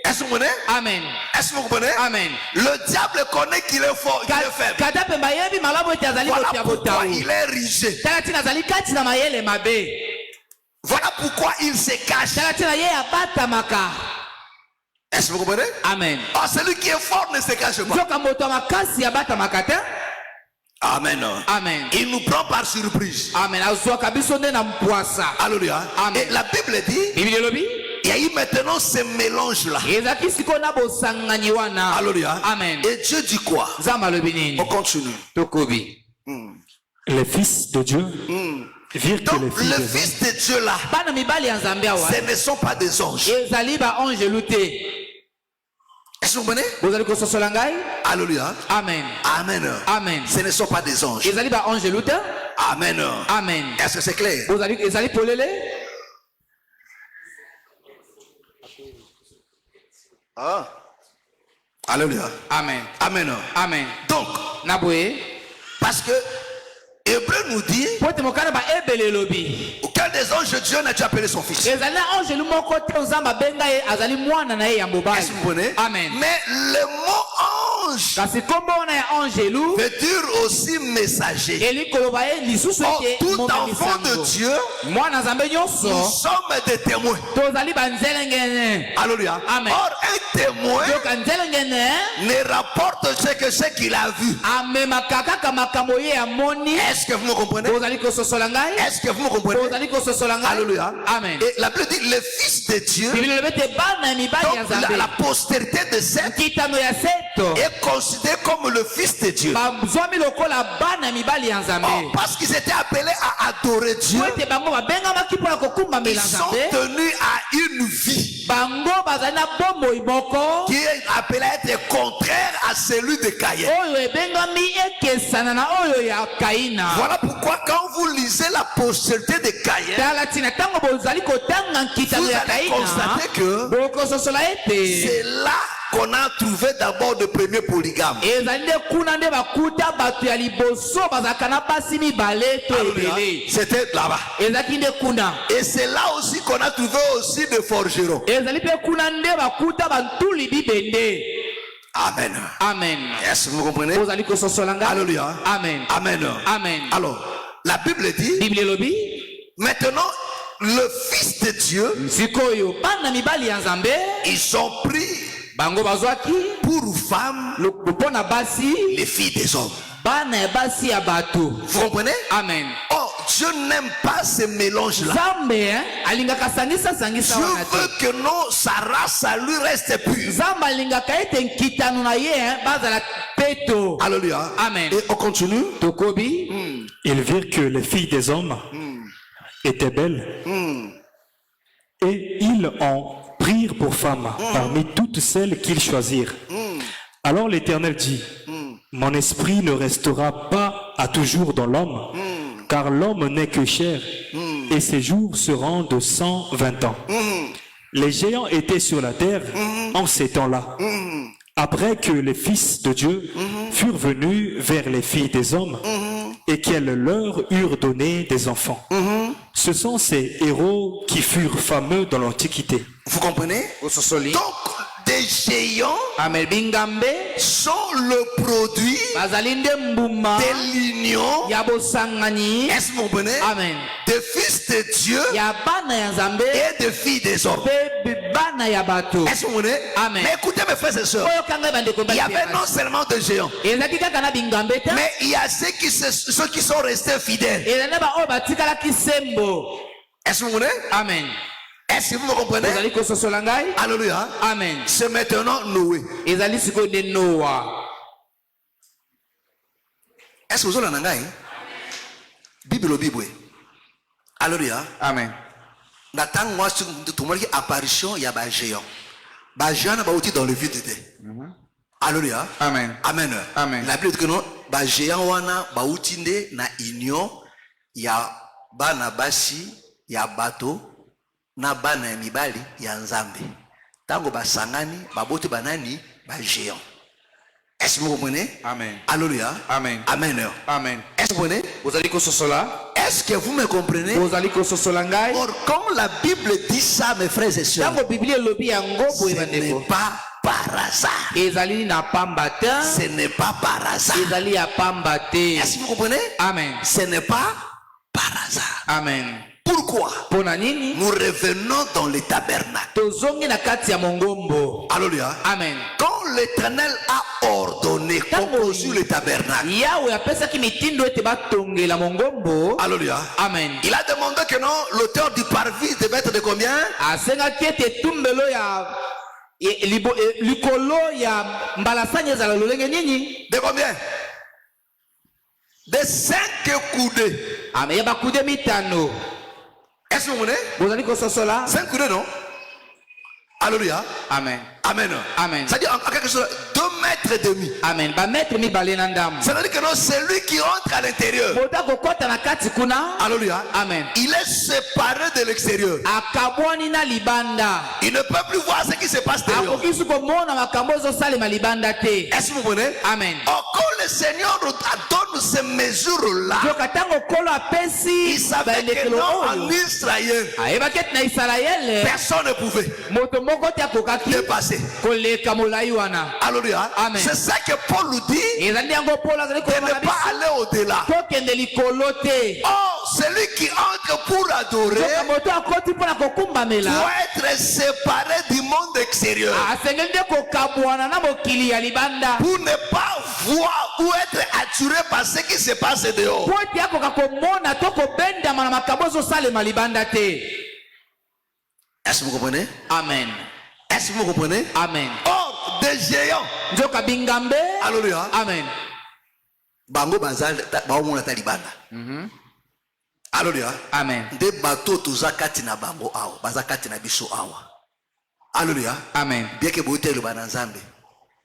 Est-ce que vous comprenez? Amen. Est-ce que vous comprenez? Amen. Le diable connaît qu'il est fort, qu'il est faible. Kata pe bayebi malamu ete azali Voilà moto ya pourquoi botau. il est rusé. Tala ntina azali kati na mayele mabe. Voilà pourquoi il se cache. Tala ntina ye abatamaka. Est-ce que vous comprenez? Amen. Ah, celui qui est fort ne se cache pas. Zoka moto ya makasi abatamaka te. Amen. Amen. Il nous prend par surprise. Amen. Azwaka biso nde na mpwasa. Alléluia. Amen. Et la Bible dit, Bible elobi il y a eu maintenant ce mélange-là. ezalaki sikoyo na bosangani wana. Alléluia. Amen. Et Dieu dit quoi? Nzambe alobi nini? On continue. Tokobi. Les fils de Dieu virent que les Donc, filles le des hommes fils de Dieu là, Bana mibali ya Nzambe awa. ce ne sont pas des anges. Ezali ba angelu te. Est-ce que vous comprenez? Bozali kososola ngai? Alléluia. Amen. Amen. Amen. Ce ne sont pas des anges. Ezali ba angelu te? Amen. Amen. Est-ce que c'est clair? Bozali ezali polele? Ah. Alléluia. Amen. Amen. Amen. Donc, Na boye. parce que Hébreu nous dit, Po ete mokana ba ebele elobi. aucun des anges de Dieu n'a-tu appelé son fils? Ezali na angelu moko te Nzambe abenga ye azali mwana na ye ya mobali. Est-ce que vous comprenez? Amen. Mais le mot ange Kasi kombo wana ya angelu veut dire aussi messager. eli koloba ye lisusu Or, ete tout enfant de momesango. Dieu, Mwana Nzambe nous nyonso sommes des témoins. tozali banzelengene. Alléluia. Amen. Or, un témoin ne rapporte ce qu'il a vu. Est-ce que vous me comprenez? Est-ce que vous me comprenez? Alléluia. Amen. Et la Bible dit le Fils de Dieu, donc la postérité de Seth est considérée comme le Fils de Dieu. Oh, parce qu'ils étaient appelés à adorer Dieu, ils sont tenus à une vie qui est appelée à être contraire à celui de Caïn. Voilà pourquoi quand vous lisez la postérité de Caïn, vous allez constater que c'est là qu'on a trouvé d'abord le premier polygame. C'était là-bas. Et c'est là aussi qu'on a trouvé aussi des forgerons. Amen. Amen. Est-ce que vous comprenez? Alléluia. Amen. Amen. Amen. Alors, la Bible dit, maintenant, le Fils de Dieu, ils sont pris pour femmes les filles des hommes. Vous comprenez? Amen. Oh, Dieu n'aime pas ce mélange-là. Dieu veut que sa race à lui reste pure. Alléluia. Amen. Et on continue. Ils virent que les filles des hommes étaient belles et ils en prirent pour femmes parmi toutes celles qu'ils choisirent. Alors l'Éternel dit, mon esprit ne restera pas à toujours dans l'homme, car l'homme n'est que chair, et ses jours seront de 120 ans. Les géants étaient sur la terre en ces temps-là. Après que les fils de Dieu furent venus vers les filles des hommes, et qu'elles leur eurent donné des enfants. Ce sont ces héros qui furent fameux dans l'Antiquité. Vous comprenez? Donc, des géants sont le produit de l'union. Est-ce que vous comprenez? Amen. Des fils de Dieu et des filles des hommes. Est-ce que vous comprenez? Amen. Mais écoutez mes frères et sœurs, il y avait non seulement des géants, mais il y a ceux qui sont restés fidèles. Est-ce que vous comprenez? Amen. Est-ce que vous me comprenez? Alléluia. Amen. C'est maintenant Noé. Est-ce que vous avez un Bible? Alléluia. Amen. N'attends moi sur tout le monde qui apparition, il y a des géants. Les géants sont aussi dans le vide. Alléluia. Amen. Amen. Amen. La Bible dit que non, les géants wana bautinde na union, il y a bana basi, il y a bateau, na bana mibali, il y a nzambe. Tango basangani, babote banani, ba géants. Est-ce que vous comprenez? Amen. Alléluia. Amen. Amen. Amen. Est-ce que vous comprenez? Est-ce que vous me comprenez? Or, quand la Bible dit ça, mes frères et sœurs, ce n'est pas par hasard. Ce n'est pas par hasard. Est-ce que vous comprenez? Amen. Ce n'est pas par hasard. Amen. Pourquoi? Nous revenons dans le tabernacle. Alléluia. Amen. Quand l'Éternel a ordonné qu'on construise le tabernacle, alléluia. Amen. Il a demandé que non, l'auteur du parvis devait être de combien? De combien? De 5 coudées. Est-ce que vous voulez? 5 coudées, non? Alléluia. Amen. Amen. Amen. C'est-à-dire en quelque chose, 2 mètres et demi. Amen. C'est-à-dire que non, c'est lui qui entre à l'intérieur. Alléluia. Amen. Il est séparé de l'extérieur. Il ne peut plus voir ce qui se passe dehors. Est-ce que vous comprenez? Amen. Quand le Seigneur donne ces mesures-là, il savait que non, en Israël, personne ne pouvait dépasser. Alléluia. Amen. C'est ça que Paul nous dit, de ne pas aller au-delà. Oh, celui qui entre pour adorer soki moto akoti mpona kokumbamela doit être séparé du monde extérieur asengeli nde kokabwana na mokili ya libanda pour ne pas voir ou être attiré par ce qui se passe dehors. po ete akoka komona to kobendama na makambo ezosalema libanda te. Est-ce que vous comprenez? Amen. Est-ce que vous comprenez? Amen. Or, des géants. Nzoka bingambe. Alléluia. Amen. Bango bazal baomona ta libanda. Alléluia. Amen. Des bateaux tous kati na bango awa, bazakati na biso awa. Alléluia. Amen. Bien que bote le bananzambe.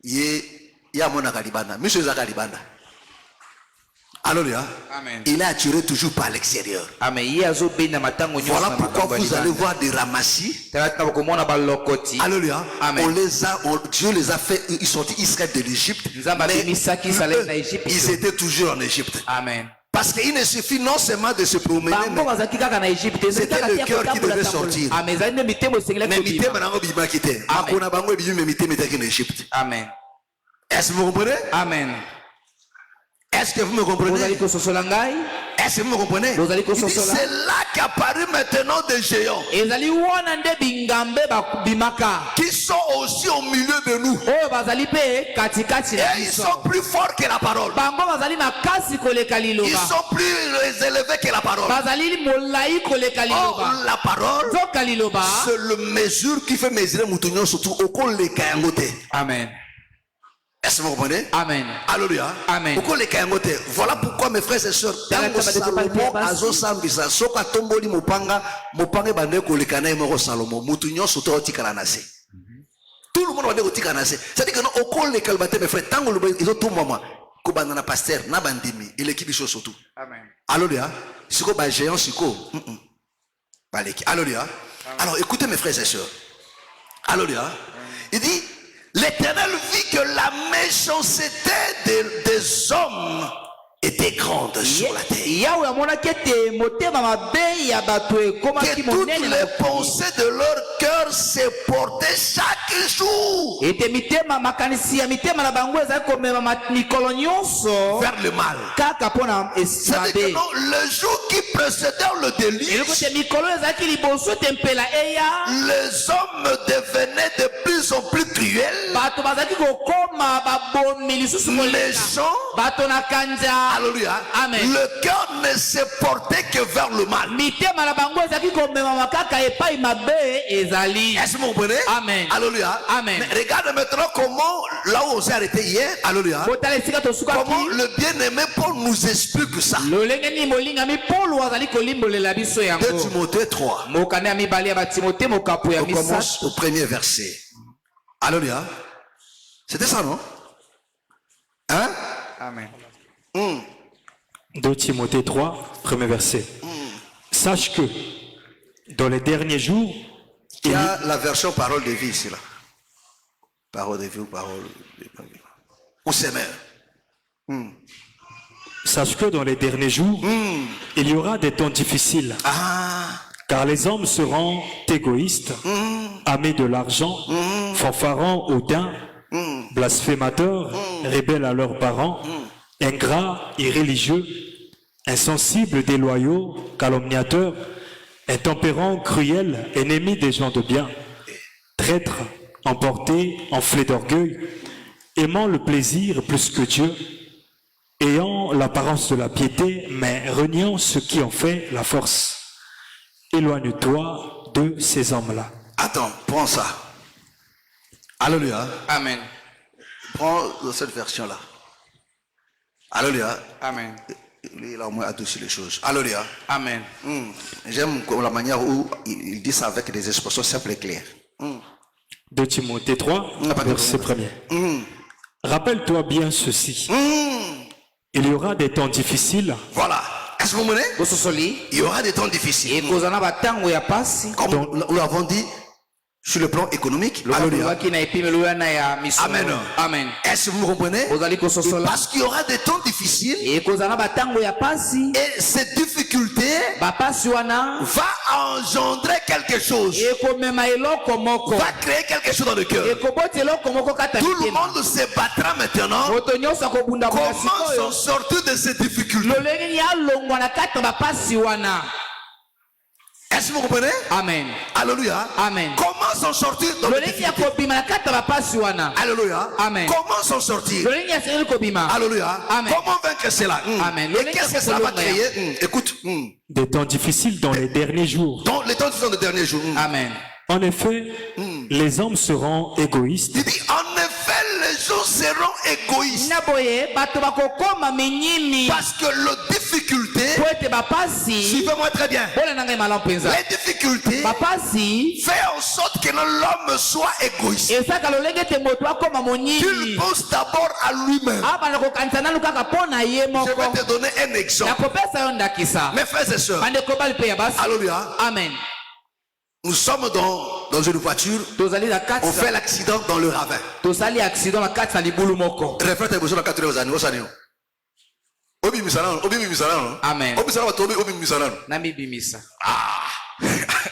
Ya mona ka libanda, miso zaka libanda. Alléluia. Amen. Il est attiré toujours par l'extérieur. Amen. Voilà pourquoi vous allez voir des ramassis. Alléluia. Amen. Dieu les a fait, ils sont Israël de l'Égypte. Ils étaient toujours en Égypte. Amen. Parce qu'il ne suffit non seulement de se promener, mais c'était le cœur qui devait sortir. Amen. Est-ce que vous comprenez? Amen. Est-ce que vous me comprenez? Est-ce que vous me comprenez? C'est là qu'apparut maintenant des géants qui sont aussi au milieu de nous. Et ils sont plus forts que la parole. Ils sont plus élevés que la parole. Or, la parole, c'est le mesure qui fait mesurer Moutounion surtout au col les Kayangote. Amen. Est-ce que vous comprenez? Amen. Alléluia. Amen. Voilà pourquoi mes frères et sœurs, tango Salomo azo sambisa soka tomboli mopanga bande kolekana emoko Salomo mutunyo soto otikala na se. Tout le monde va dire otikala na se. C'est-à-dire que non okole kalbate mes frères tango ils ont tout moment ko banana pasteur na bandimi il équipe biso surtout. Amen. Alléluia. Siko ba géant siko. Baleki. Alléluia. Alors écoutez mes frères et sœurs. Alléluia. Il dit l'Éternel vit que la méchanceté des hommes était grande sur la terre. Que toutes les pensées de leur cœur se portaient chaque jour vers le mal. C'est-à-dire que non, le jour qui précédait le déluge, les hommes devenaient de plus en plus cruels, méchants. Alléluia. Amen. Le cœur ne se portait que vers le mal. Est-ce que vous comprenez? Amen. Alléluia. Amen. Mais regarde maintenant comment, là où on s'est arrêté hier, alléluia, comment le bien-aimé Paul nous explique ça. 2 Timothée 3. On commence au premier verset. Alléluia. C'était ça, non? Hein? Amen. 2 Timothée 3, premier verset. Sache que dans les derniers jours, il y a la version parole de vie ici là. Parole de vie ou parole de vie. Ou semeur. Sache que dans les derniers jours, il y aura des temps difficiles. Car les hommes seront égoïstes, amis de l'argent, fanfarons, hautains, blasphémateurs, rebelles à leurs parents, ingrats, irréligieux, insensibles, déloyaux, calomniateurs, intempérants, cruels, ennemis des gens de bien, traîtres, emportés, enflés d'orgueil, aimant le plaisir plus que Dieu, ayant l'apparence de la piété, mais reniant ce qui en fait la force. Éloigne-toi de ces hommes-là. Attends, prends ça. Alléluia. Amen. Prends cette version-là. Alléluia. Amen. Lui, il a au moins adouci les choses. Alléluia. Amen. J'aime la manière où il dit ça avec des expressions simples et claires. 2 Timothée 3, verset 1er. Rappelle-toi bien ceci. Il y aura des temps difficiles. Voilà. Est-ce que vous comprenez? Il y aura des temps difficiles. Comme nous l'avons dit, sur le plan économique. Alléluia. Amen. Amen. Est-ce que vous me comprenez? Parce qu'il y aura des temps difficiles et cette difficulté va engendrer quelque chose, va créer quelque chose dans le cœur. Tout le monde se battra maintenant. Comment s'en sortir de cette difficulté? Est-ce que vous comprenez? Amen. Alléluia. Amen. Comment s'en sortir dans la difficulté? Alléluia. Amen. Comment s'en sortir? Alléluia. Amen. Comment vaincre cela? Amen. Et qu'est-ce que ça va créer? Écoute. Des temps difficiles dans les derniers jours. Dans les temps difficiles des derniers jours. Amen. En effet, les hommes seront égoïstes. Il dit, en effet, les gens seront égoïstes. Parce que la difficulté, suivez-moi très bien, les difficultés fait en sorte que l'homme soit égoïste. Qu'il pense d'abord à lui-même. Je vais te donner un exemple. Mes frères et sœurs, alléluia. Amen. Nous sommes dans une voiture, on fait l'accident dans le ravin. Amen.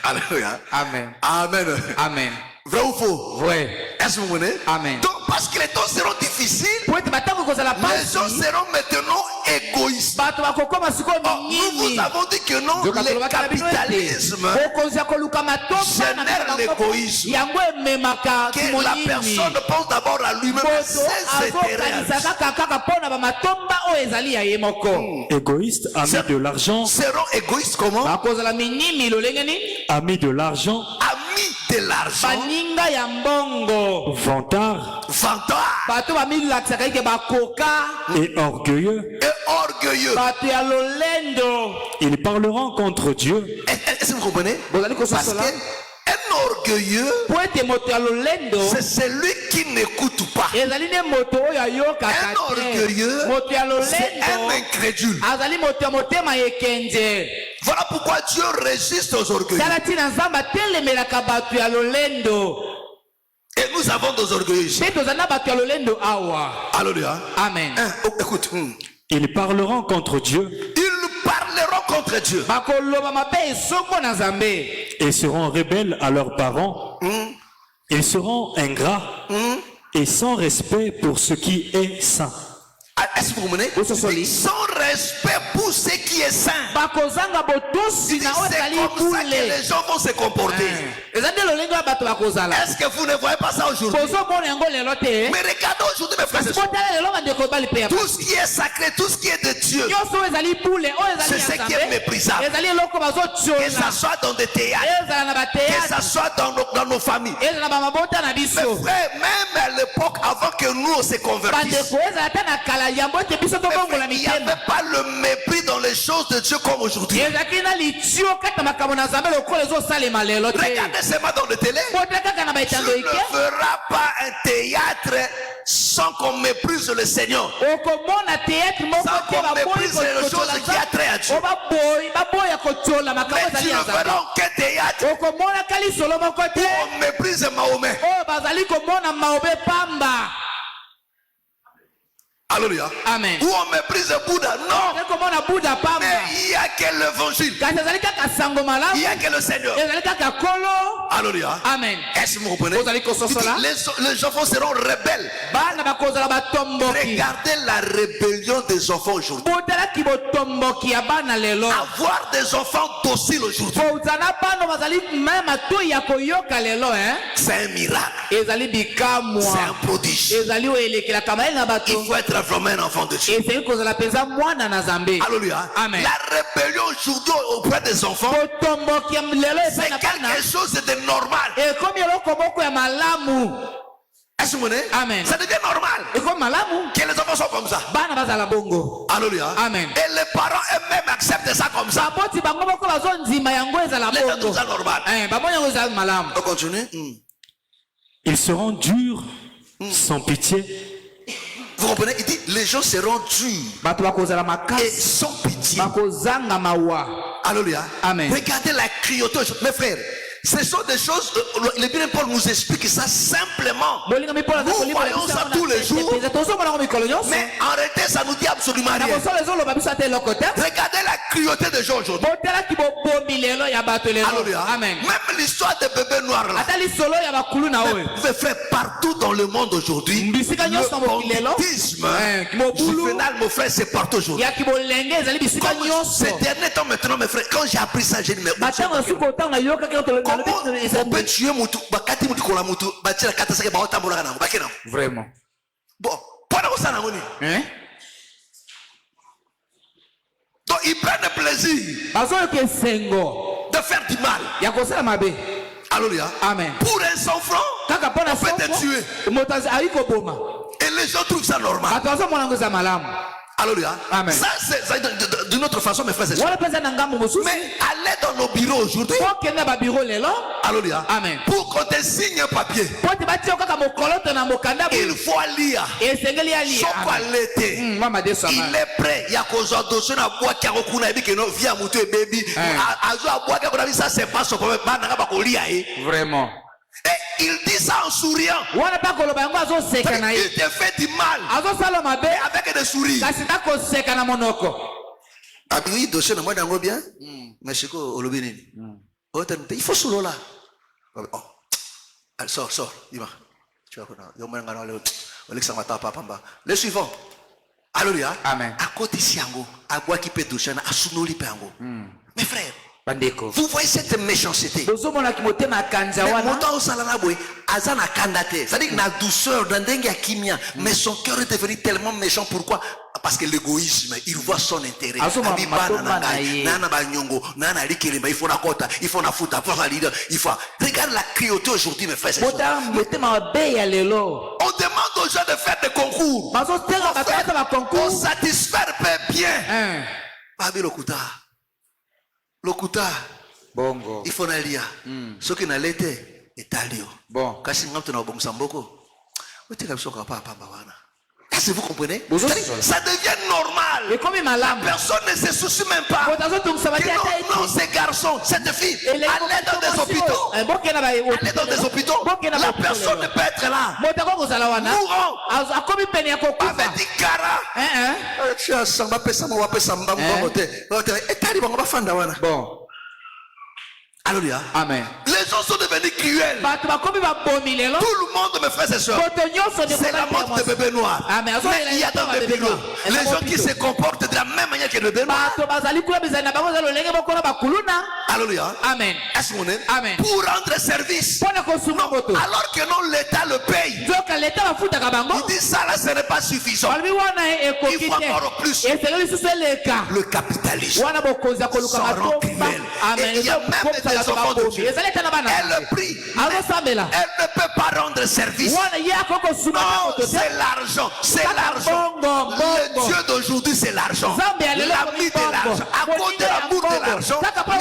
Alléluia. Amen. Amen. Amen. Vrai ou faux? Vrai. Est-ce que vous comprenez? Amen. Donc, parce que les temps seront difficiles, les gens seront maintenant égoïstes. Or, nous vous avons dit que non, le capitalisme génère l'égoïsme. Que la personne pense d'abord à lui-même, ses intérêts. Égoïstes, amis de l'argent. Seront égoïstes comment? Amis de l'argent. Amis de l'argent. Vantards. Et orgueilleux. Ils parleront contre Dieu. Est-ce que vous comprenez? Parce qu'un orgueilleux, c'est celui qui n'écoute pas. Un orgueilleux, c'est un incrédule. Voilà pourquoi Dieu résiste aux orgueilleux. Et nous avons des orgueilleux ici. Alléluia. Amen. Écoute. Ils parleront contre Dieu. Ils parleront contre Dieu. Et seront rebelles à leurs parents. Ils seront ingrats et sans respect pour ce qui est saint. Est-ce que vous comprenez? Sans respect pour ce qui est saint. C'est comme ça que les gens vont se comporter. Est-ce que vous ne voyez pas ça aujourd'hui? Mais regardez aujourd'hui, mes frères et sœurs. Tout ce qui est sacré, tout ce qui est de Dieu, c'est ce qui est méprisable. Que ça soit dans des théâtres, que ça soit dans nos familles. Mes frères, même à l'époque, avant que nous se convertissent, il n'y avait pas le mépris dans les choses de Dieu comme aujourd'hui. Regardez seulement dans le télé. Tu ne verras pas un théâtre sans qu'on méprise le Seigneur. Sans qu'on méprise les choses qui a trait à Dieu. Mais tu ne verras aucun théâtre où on méprise Mahomet. Alléluia. Amen. Où on méprise Bouddha. Non. Mais il n'y a que l'évangile. Il n'y a que le Seigneur. Alléluia. Amen. Est-ce que vous comprenez? Les enfants seront rebelles. Regardez la rébellion des enfants aujourd'hui. Avoir des enfants dociles aujourd'hui, c'est un miracle. C'est un prodige. Il faut être vraiment un enfant de Dieu. Alléluia. Amen. La rébellion aujourd'hui auprès des enfants, c'est quelque chose de normal. Est-ce que vous comprenez? Amen. Ça devient normal que les enfants soient comme ça. Alléluia. Amen. Et les parents eux-mêmes acceptent ça comme ça. Les gens trouvent ça normal. On continue. Ils seront durs, sans pitié. Vous comprenez? Il dit les gens seront durs et sans pitié. Alléluia. Amen. Regardez la cruauté. Mes frères, ce sont des choses, le bien Paul nous explique ça simplement. Nous voyons ça tous les jours, mais en réalité, ça nous dit absolument rien. Regardez la cruauté des gens aujourd'hui. Alléluia. Même l'histoire des bébés noirs là. Mes frères, partout dans le monde aujourd'hui, le banditisme juvénal, mon frère, c'est partout aujourd'hui. Ces derniers temps maintenant, mes frères, quand j'ai appris ça, j'ai dit, mais comment on peut tuer Moutou, Bakati Moutou Kola Moutou, Batira Katasake Baota Mourana, Bakena. Vraiment. Bon, pendant ça, donc ils prennent plaisir de faire du mal. Alléluia. Amen. Pour un 100 francs, on peut te tuer. Et les gens trouvent ça normal. Alléluia. Amen. Ça, c'est d'une autre façon, mes frères et sœurs. Mais allez dans nos bureaux aujourd'hui. Alléluia. Amen. Pour qu'on te signe un papier, il faut lire. Il est prêt. Il y a cause de dossier à boire qui a recouru à via Moutou et baby. À boire qui a ça, c'est pas son problème. Vraiment. Et il dit ça en souriant. Il te fait du mal. Avec des sourires. Ah oui, dossier, moi, d'ango bien. Mais c'est quoi, au lobby? Il faut sous l'eau là. Allez, sors, dis-moi. Tu vas connaître. Le suivant. Alléluia. Amen. À côté si ango, à boire qui peut doucher, à sous-noli pe ango. Mes frères. Vous voyez cette méchanceté. C'est-à-dire la douceur, mais son cœur est devenu tellement méchant. Pourquoi? Parce que l'égoïsme, il voit son intérêt. Regarde la cruauté aujourd'hui, mes frères. On demande aux gens de faire des concours. On satisfaire bien. Lokuta bongo il faut nalia ce qui n'a l'été est alio bon kasi ngam tuna bon samboko otika bisoka papa bana. Est-ce que vous comprenez? Ça devient normal. Et comme malade, personne ne se soucie même pas. Non, ces garçons, cette fille, allez dans des hôpitaux. Allez dans des hôpitaux. La personne ne peut être là. Mourant. Avec des caras. Bon. Alléluia. Amen. Les gens sont devenus cruels. Tout le monde, mes frères et sœurs, c'est la mort de bébé noir. Mais il y a dans bébé noir les gens qui se comportent de la même manière que le bébé noir. Alléluia. Amen. Est-ce qu'on est? Amen. Pour rendre service. Non, alors que non, l'État le paye. Il dit ça là, ce n'est pas suffisant. Il faut encore plus. Le capitalisme. Ça rend cruel. Et il y a même des enfants de Dieu. Elle prie. Elle ne peut pas rendre service. Non, c'est l'argent. C'est l'argent. Le Dieu d'aujourd'hui, c'est l'argent. L'ami de l'argent. À cause de l'amour de l'argent,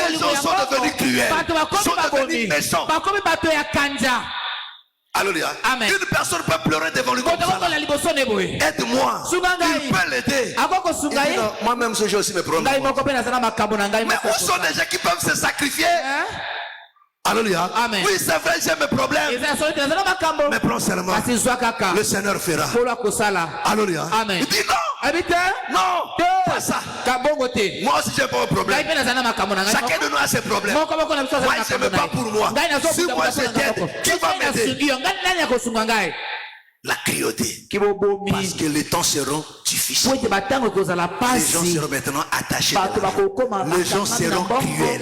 les gens sont devenus cruels. Sont devenus méchants. Alléluia. Amen. Une personne peut pleurer devant lui comme ça. Aide-moi. Il peut l'aider. Moi-même, j'ai aussi mes problèmes. Mais où sont les gens qui peuvent se sacrifier? Alléluia. Amen. Oui, c'est vrai, j'ai mes problèmes. Mais prends seulement. Le Seigneur fera. Alléluia. Amen. Il dit non. Non. Pas ça. Moi aussi, j'ai pas un problème. Chacun de nous a ses problèmes. Moi, je ne me bats pour moi. Si moi je t'aide, qui va m'aider? La cruauté. Parce que les temps seront difficiles. Les gens seront maintenant attachés. Les gens seront cruels.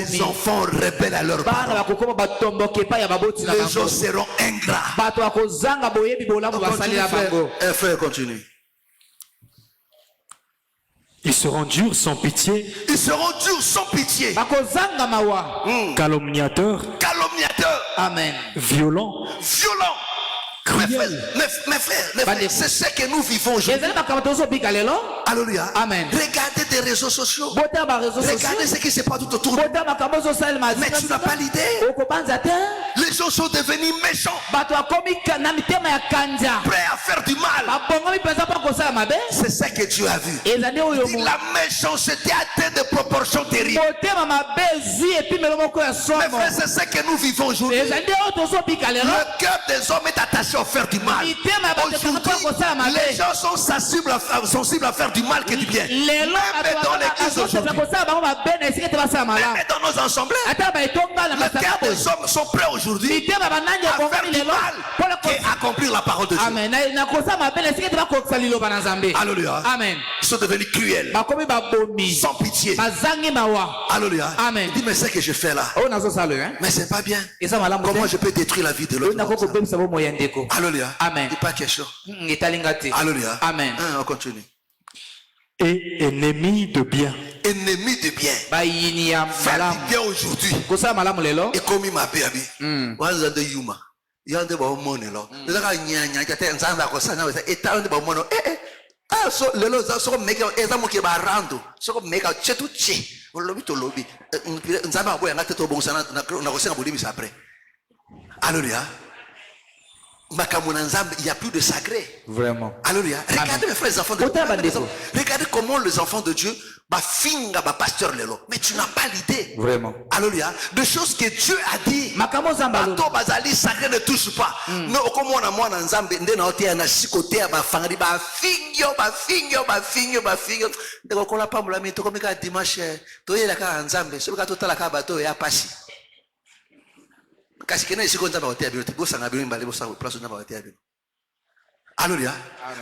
Les enfants rebelles à leurs parents. Les gens seront ingrats. Frère, continue. Ils seront durs sans pitié. Ils seront durs sans pitié. Calomniateurs. Calomniateurs. Amen. Violents. Violents. Mes frères, c'est ce que nous vivons aujourd'hui. Alléluia. Amen. Regardez des réseaux sociaux. Regardez ce qui se passe tout autour de nous. Mais tu n'as pas l'idée. Les gens sont devenus méchants, bato bakomi na mitema ya kanja prêts à faire du mal. babongomi mpenza mpo kosala mabe. C'est ça que Dieu a vu. ezali oyo La méchanceté atteint des proportions terribles. motema mabe ezwi epimelo moko ya Mes somo. frères, c'est ça que nous vivons aujourd'hui. ezali nde oyo tozobika lelo. Le cœur des hommes est attaché à faire du mal. mitema ya bato ekanga mpo kosala Aujourd'hui, mabe. les gens sont sensibles à faire du mal que du bien. lelo Même dans l'église aujourd'hui, kosala bango mabe na esika te basala malamu. même dans nos assemblées, ata baetonga na le cœur masaka des hommes sont prêts aujourd'hui mitema banani à faire ebongami du lelo mal mpona et accomplir la parole de Dieu. amen na kosala mabe na esika te bakokisa liloba na nzambe. Alléluia. amen Ils sont devenus cruels, bakomi babomi sans pitié. bazangi mawa. Alléluia. Amen. Il dit, mais ce que je fais là, oyo nazosala oyo mais c'est pas bien. eza malamu Comment te je peux détruire la vie de oyo l'autre? nakoki kobebisa bomoi ya ndeko. Alléluia. Amen. Il pas question. etalinga te. Alléluia. amen On continue. et ennemi de bien. Ennemi de bien. bayini ya Faire malamu du bien aujourd'hui. kosala malamu lelo Et comme il m'a abi. Wanza de yuma. Yande ba omone lo. Ndaka nyanya kate nzanga akosana wesa etawande ba omono. Ah so lelo za so make eza moke ba rando. So make chetu che. Olobi to lobi. Nzamba boya ngate to bongusana na kosenga bolimi après. Alléluia. Il n'y a plus de sacré. vraiment. Alléluia. Regardez mes frères les enfants de Dieu. Regardez comment les enfants de Dieu finga pasteur lelo. Mais tu n'as pas l'idée. Vraiment. Alléluia. De choses que Dieu a dit. makambo zamba lo Bato bazali sacré ne touche pas. Mais au comme on a moi dans Nzambe ndena ote na sikote ba fangari ba fingyo. Ndeko kola pamula mi to komika dimanche to yela ka Nzambe. So ka to tala ka bato ya pasi. Kasi kena isiko Nzambe ote ya bioti. Bo sanga bi mbale bo sa place Nzambe ote ya bioti. Alléluia.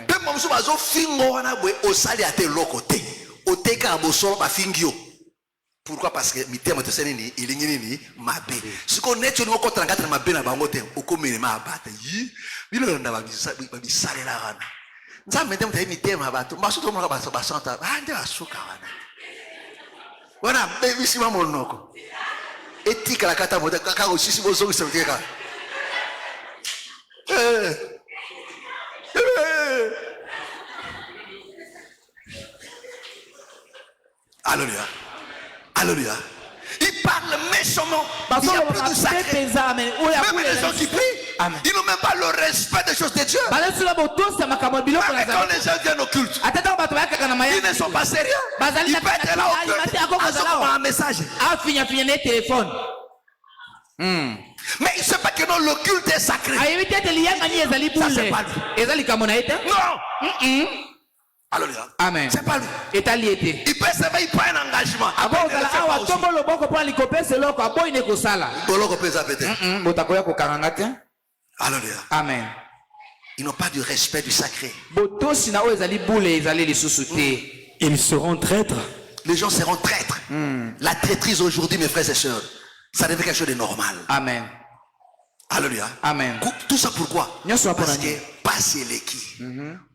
Pe momso bazo fingo wana bwe osali ate lokote. Oteka abosolo ba fingyo. Pourquoi? Parce que mitema to senini ilingini ni mabe. Siko necho ni oko 34 mabe na bango te okomele ma abata. Yi bino nda ba bisale la wana. Nzambe ndem ta mitema bato. Maso to mo ba santa. Ande asuka wana. Wana baby sima monoko. Etika la kata moda kaka osisi bozo semteka. Alléluia. Alléluia. Il parle méchamment. Il n'y a plus de sacré. Même les gens qui prient, ils n'ont même pas le respect des choses de Dieu. Même quand les gens viennent au culte, ils ne sont pas sérieux. Ils peuvent être là au culte, ils ont un message. Mais il ne sait pas que non, le culte est sacré. Ça, c'est pas lui. Non. Alléluia. Amen. C'est pas lui. Il peut se faire, il prend un engagement. Alléluia. Amen. Ils n'ont pas du respect du sacré. Ils seront traîtres. Les gens seront traîtres. La traîtrise aujourd'hui, mes frères et sœurs, ça devient quelque chose de normal. Amen. Alléluia. Amen. Tout ça pourquoi? Parce que passe l'équipe.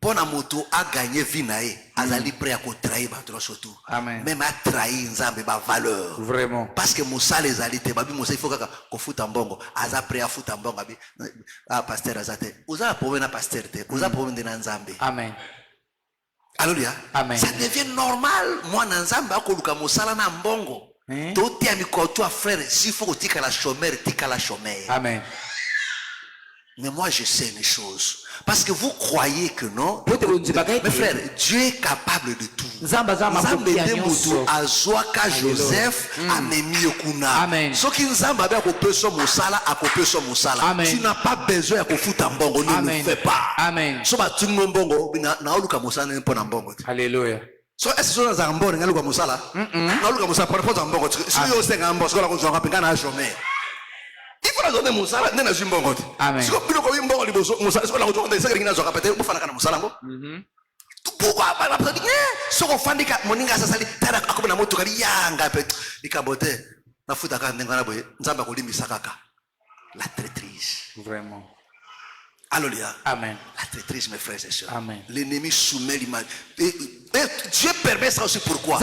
Pour la moto a gagné vinae, azali prêt à trahir surtout. Amen. Même à trahir nzambe ba valeur. Vraiment. Parce que Moussa les alite, babi Moussa il faut qu'on foute en bongo. Aza prêt à foutre en bongo. Ah pasteur azate. Oza problème na pasteur te. Oza problème de nzambe. Amen. Alléluia. Amen. Ça devient normal. Moi nzambe akoluka mosala na mbongo. Tout est mis toi frère. S'il faut que tu la chômeur, tu la chômeur. Amen. Mais moi je sais une chose. Parce que vous croyez que non. Mais frère, Dieu est capable de tout. Nzambe mutu azwaka Joseph amemi okuna. Amen. Soki nzambe abe akopeso mosala akopeso mosala. Tu n'as pas besoin ya kofuta mbongo, ne le fais pas. Amen. So batungo mbongo na oluka mosala mpo na mbongo. Alléluia. So est-ce que ça mbongo ngaluka mosala? Na oluka mosala pour na mbongo. Si yo senga mbongo ko zonga pingana na chômeur. Il faut la donner mosala ndena zimbongo. Amen. Si ko biloko mbongo liboso mosala so la ko zonga ndesa ngina zoka pete ko fana kana mosala ngo. Pourquoi pas la personne so ko fandika moninga sasali tara akobona moto kali yanga pe likabote na futa ka ndengana boye nzamba ko limbisa kaka la traîtrise. Vraiment. Alléluia. Amen. La traîtrise, mes frères et sœurs. Amen. L'ennemi soumet l'image. Et Dieu permet ça aussi pourquoi?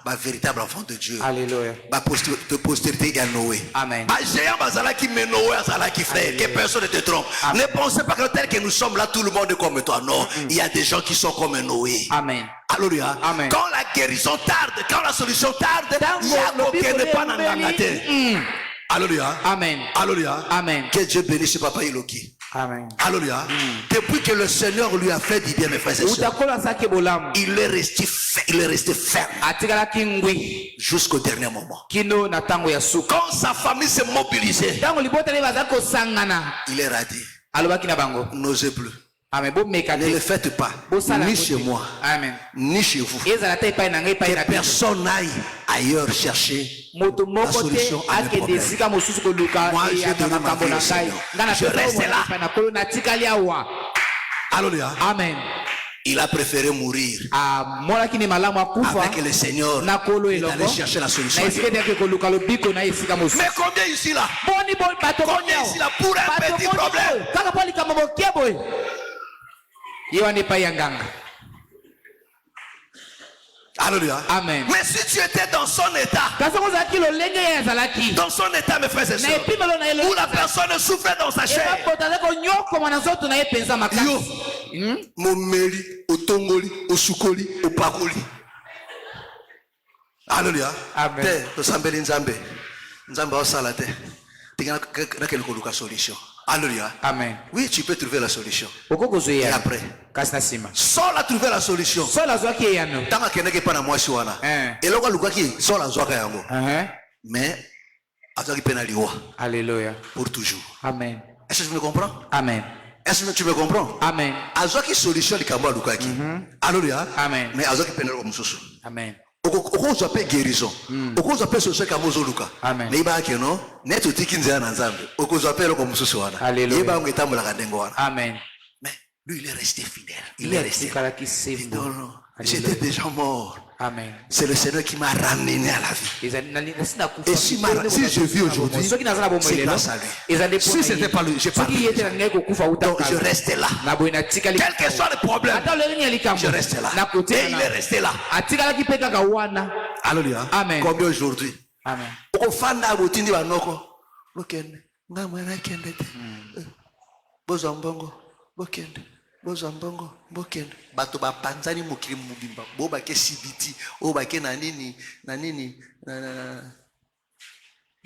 La véritable enfant de Dieu. Alléluia. La postérité égale Noé. Amen. Géant Bazalaki, mais Noé Azalaki, frère. Que personne ne te trompe. Ne pensez pas que tel que nous sommes là, tout le monde est comme toi. Non. Il y a des gens qui sont comme Noé. Amen. Alléluia. Amen. Quand la guérison tarde, quand la solution tarde, il y a aucun n'est pas dans la terre. Alléluia. Amen. Alléluia. Amen. Que Dieu bénisse Papa Iloki. Amen. Alléluia. Depuis que le Seigneur lui a fait du bien, mes frères et sœurs, il est resté ferme jusqu'au dernier moment. Quand sa famille s'est mobilisée, il est radé. N'osez plus. Ne le faites pas, ni chez moi, ni chez vous. Que personne n'aille ailleurs chercher la solution à mes problèmes. Moi, j'ai donné ma vie au Seigneur. Je reste là. Alléluia. Amen. Il a préféré mourir avec le Seigneur et d'aller chercher la solution. Mais combien ici là? Combien ici là pour un petit problème? Alléluia. Amen. Mais si tu étais dans son état, mes frères et sœurs, où la personne souffrait dans sa chair, yo, momeli, otongoli, osukoli, opakoli. Alléluia. Amen. Te, tosambeli nzambe. Nzambe osala te. Tingana quelle solution. Alléluia. Amen. Oui, tu peux trouver la solution. Et après, Saul a trouvé la solution. Tant qu'il n'est pas dans moi, et là, Saul a trouvé la solution. Mais, Alléluia. pour toujours. Amen. Est-ce que tu me comprends? Amen. Est-ce que tu me comprends? Amen. Azoki solution li kamba lukaki. Alléluia. Amen. Mais azoki penelo comme susu. Amen. Oko zape guérison. Oko zape solution kamba zoluka. Amen. Mais iba ke no, neto tikinza na nzambe. Oko zape lo comme susu wana. Alléluia. Iba ngetambola kandengo wana. Amen. Mais lui il est resté fidèle. Il est resté. Non, non. J'étais déjà mort. Amen. C'est le Seigneur qui m'a ramené à la vie. Et si je vis aujourd'hui, c'est grâce à lui. Si ce n'était pas lui, je pas. Donc je reste là. Quel que soit le problème, je reste là. Et il est resté là. Alléluia. Amen. Combien aujourd'hui? Amen. Au fanda botindi banoko. Bokende. Ngamwana kende te. Bozambongo. Bokende. Bozambongo. Bokende. Bato ba panzani mokili mubimba. Bo ba ke sibiti. O ba ke na nini na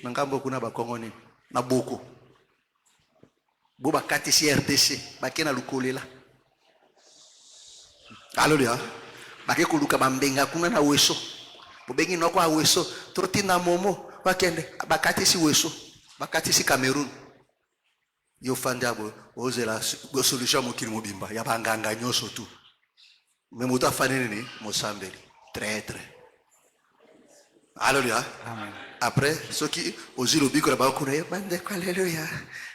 ngambo kuna ba Kongo ni na boko. Bo ba kati si RTC. Ba ke na lukolela. Alléluia. Ba ke kuluka bambenga kuna na weso. Bobengi noko a weso. Troti na momo. Bakende. Ba kati si weso. Ba kati si Cameroun. Yo fandabo oze la solution mokili mobimba ya banganga nyoso tu mais moto afane ni mosambeli traître. Alléluia. Amen. Après ceux qui ozi lobiko la ba kuna bande kwa alléluia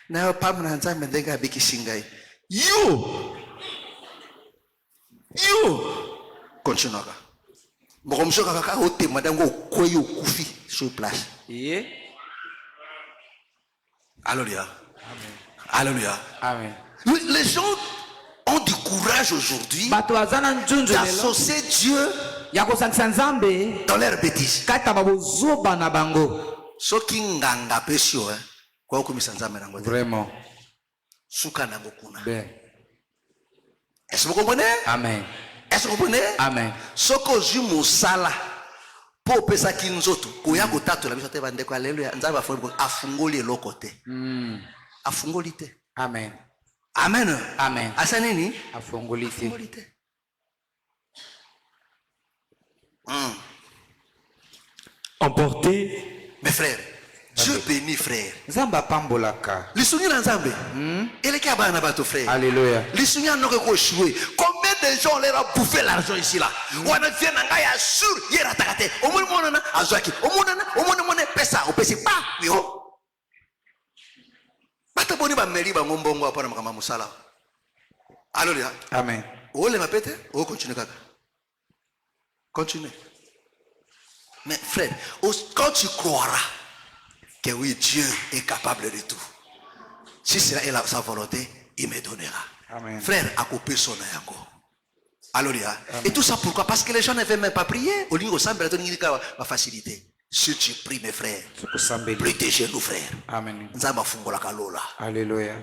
na pam na nzambe ndenga biki singai yo continue ka mokomso kaka ote madango koyo kufi sur place. Alléluia. Alléluia. Amen. Les gens ont du courage aujourd'hui d'associer Dieu dans leurs bêtises. Vraiment. Est-ce que vous comprenez? Amen. Est-ce que vous comprenez? Amen. Ce que je me sala pour pesa kinzoto koya kotato la bisote bande ko alléluia nzaba afungoli lokote. Afungolite. Amen. Amen. Amen. Asaneni? Afungolite. Emporté. Mes frères, Dieu bénit frère. Zamba pambolaka. Lisuni na nzambe. Elle qui a bana bato frère. Alléluia. Lisuni a noko ko jouer. Combien de gens leur a bouffé l'argent ici là? On a vient nga ya sur yera takate. Omoni monana azwaki. Omoni pesa opesi pa yo. Bata boni ba meri ba ngombongo apana makama musala. Alléluia. Amen. Ole mapete, o continue kaka. Continue. Mais frère, quand tu croiras que oui, Dieu est capable de tout, si cela est sa volonté, il me donnera. Amen. Frère, à couper son yango. Alléluia. Et tout ça pourquoi? Parce que les gens ne veulent même pas prier. Au lieu de ça, la facilité. Si tu pries, mes frères, prie tes genoux, frère. Amen. Nzamba fungola kalola. Alléluia.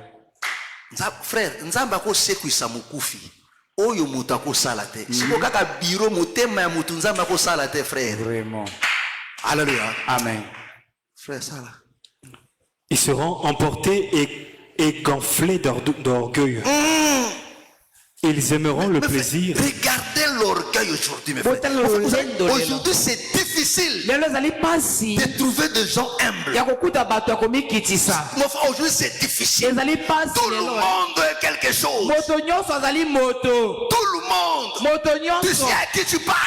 Frère, nzamba ko sekuisa mukufi. Oyo muta ko salate. Siko kaka biro mutema ya mutu nzamba ko salate, frère. Vraiment. Alléluia. Amen. Frère, ça là. Ils seront emportés et gonflés d'orgueil. Ils aimeront le plaisir. Regardez l'orgueil aujourd'hui, mes frères. Aujourd'hui, c'est difficile de trouver des gens humbles. Mon frère, aujourd'hui, c'est difficile. Tout le monde est quelque chose. Tout le monde. Tu sais à qui tu parles.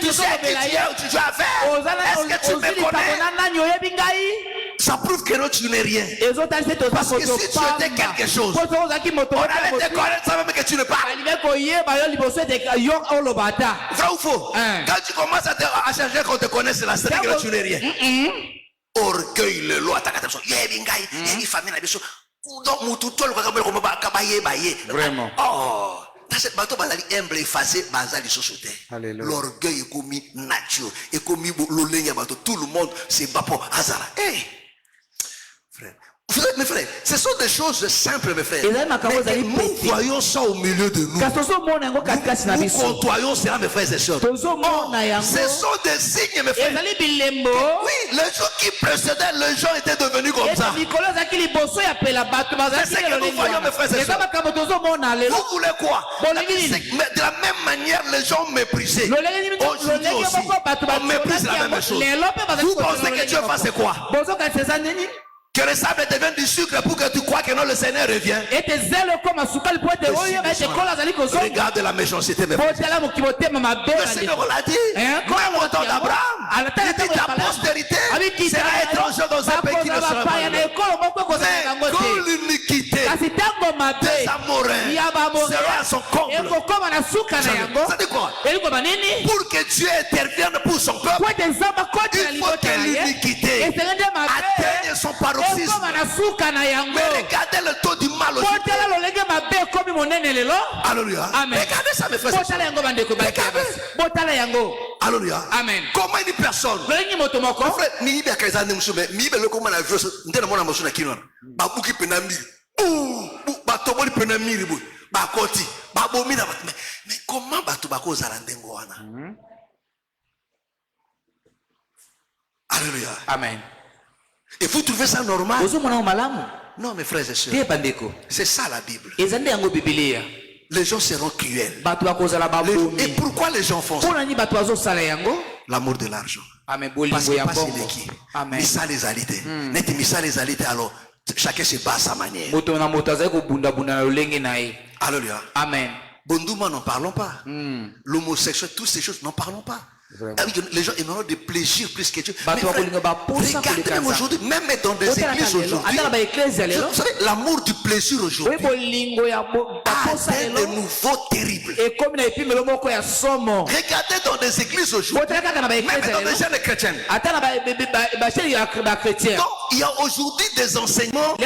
Tu sais à qui tu es ou tu dois faire. Est-ce que tu me connais? Ça prouve que non, tu n'es rien. Parce que si tu étais quelque chose, on allait te connaître sans même que tu ne parles. Vrai ou faux? Quand tu commences à chercher qu'on te connaisse, c'est la seule que tu n'es rien. Orgueil, le loi, Vraiment. Oh, l'orgueil est commis nature, est commis tout le monde, c'est pas pour hasard. Hey, frère. Mes frères, ce sont des choses simples, mes frères. Mais nous voyons ça au milieu de nous. Nous côtoyons cela, mes frères et sœurs. Oh, ce sont des signes, mes frères. Oui, les gens qui précédaient, les gens étaient devenus comme ça. C'est ce que nous voyons, mes frères et sœurs. Vous voulez quoi? De la même manière, les gens méprisaient. Aujourd'hui aussi, on méprise la même chose. Vous pensez que Dieu fasse quoi? Que le sable devienne du sucre pour que tu crois que non, le Seigneur revient. Regarde la méchanceté, mes frères. Le Seigneur l'a dit. Même au temps d'Abraham, il dit ta postérité sera étrangère dans un pays qui ne sera pas mais quand l'iniquité des Amoréens sera à son comble. Ça dit quoi? Pour que Dieu intervienne pour son peuple, il faut que l'iniquité atteigne son paroxysme. Mais regardez le taux du mal aujourd'hui. Alléluia. Regardez ça, mes frères. Regardez. Alléluia. Amen. Comment une personne? Mais comment Alléluia. Amen. Et vous trouvez ça normal? Non, mes frères et sœurs. C'est ça la Bible. Les gens seront cruels. Et pourquoi les gens font ça? L'amour de l'argent. Parce que pas c'est qui. Missa les alités. Net missa les alités, alors chacun se bat à sa manière. Alléluia. Amen. Bondouma, n'en parlons pas. L'homosexuel, toutes ces choses, n'en parlons pas. Les gens aimeront des plaisirs plus que Dieu. Mais frère, regardez même aujourd'hui, même dans des églises aujourd'hui, vous savez, l'amour du plaisir aujourd'hui atteint de nouveaux terribles. Regardez dans des églises aujourd'hui, même dans des jeunes chrétiennes. Donc, il y a aujourd'hui des enseignements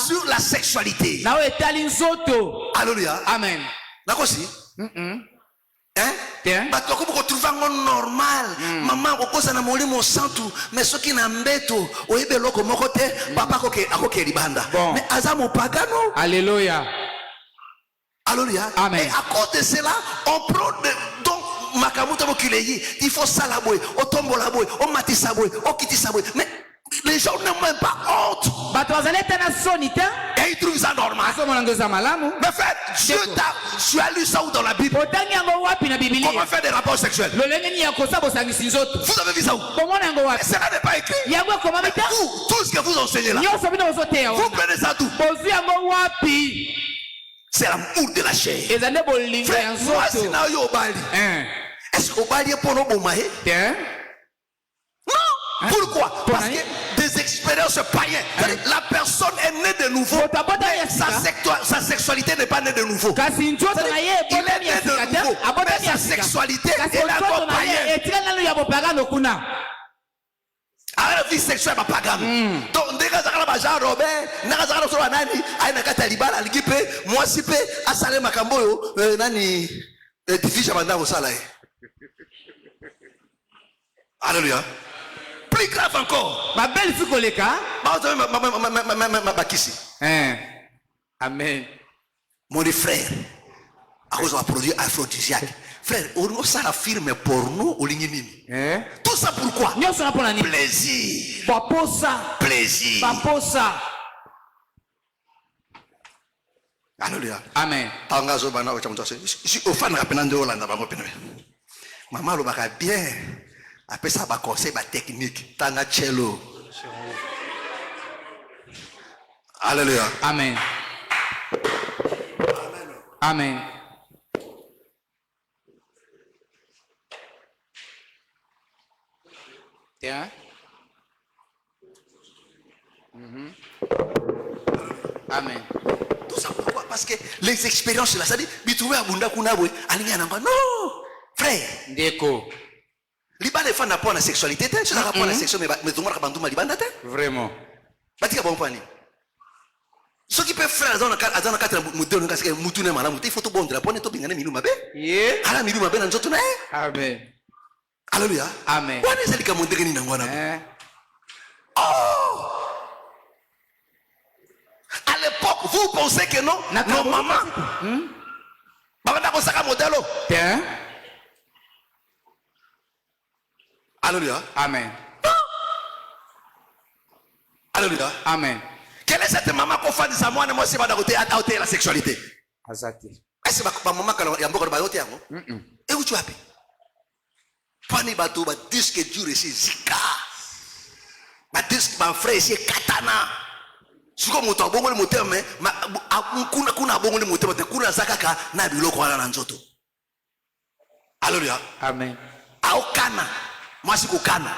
sur la sexualité. Alléluia. Amen. D'accord aussi? Bato ko trouver normal maman ko kosa na molimo santu mais soki na mbeto oyebe loko moko te papa ko ke libanda mais azamo pagano. Alléluia. Alléluia. Amen. Et à cause de cela on prend donc makamuta bokileyi il faut ça la boy o tombo la boy o matisa boy o kitisa boy mais les gens n'ont même pas honte. Et ils trouvent ça normal. Mais frère, tu as lu ça où dans la Bible? Comment faire des rapports sexuels? Vous avez vu ça où? Mais cela n'est pas écrit. Mais vous, tout ce que vous enseignez là, vous prenez ça d'où? C'est l'amour de la chair. Frère, moi c'est là où Obali. Est-ce qu'Obali est pour nous? Non. Pourquoi? Parce que des expériences païennes. La personne est née de nouveau. Mais sa sexualité n'est pas née de nouveau. Il est né de nouveau. Mais sa sexualité est encore païenne. Alors la vie sexuelle est pagane. Donc dès que ça Jean Robert, nakazakala so nani, aina kata libala ligipe, moi sipe asale makambo nani tifisha banda osala. Alléluia. Plus grave encore. Ma belle Fukoleka. Amen. Mon frère, à cause de produit aphrodisiaque. Frère, on s'affirme porno ou l'ingénierie. Tout ça pourquoi? Plaisir. Plaisir. Alléluia. Amen. Si au fan rappelant de Hollande, maman le baka bien. Après ça, va conseil, va technique. Tanga cello. Alléluia. Amen. Amen. Tiens. Amen. Tout ça pourquoi? Parce que les expériences là, ça dit, bi trouver abunda kuna boy, alinya namba. Non, frère. Ndeko. Liba les fans n'a pas la sexualité, tu n'as pas la sexualité, mais tu m'as banduma libanda te. Vraiment. Batika bon pani. Ce qui peut faire dans le cadre moderne, parce que mutune malamu, il faut tout bon de la bonne to bingane milu mabe. Yeah. Ala milu mabe na nzoto na. Amen. Alléluia. Amen. Wana ezali ka mondenge ni nangwana. Oh. À l'époque, vous pensez que non? Nos mamans. Baba ko saka modelo. Tiens. Alléluia. Amen. Alléluia. Amen. Quelle est cette maman qu'on fait de sa moi, moi, c'est pas d'côté à la sexualité? Azati. Est-ce que ma maman, quand il y a beaucoup de bayote, et où tu as pu? Pani bateau, ba disque dur ici, Zika. Ba disque, ma frère ici, Katana. Si comme moto, bon le moteur, mais kuna bon le moteur, kuna zakaka, na bilo kwa la nzoto. Alléluia. Amen. Aokana. Moi, c'est Kokana.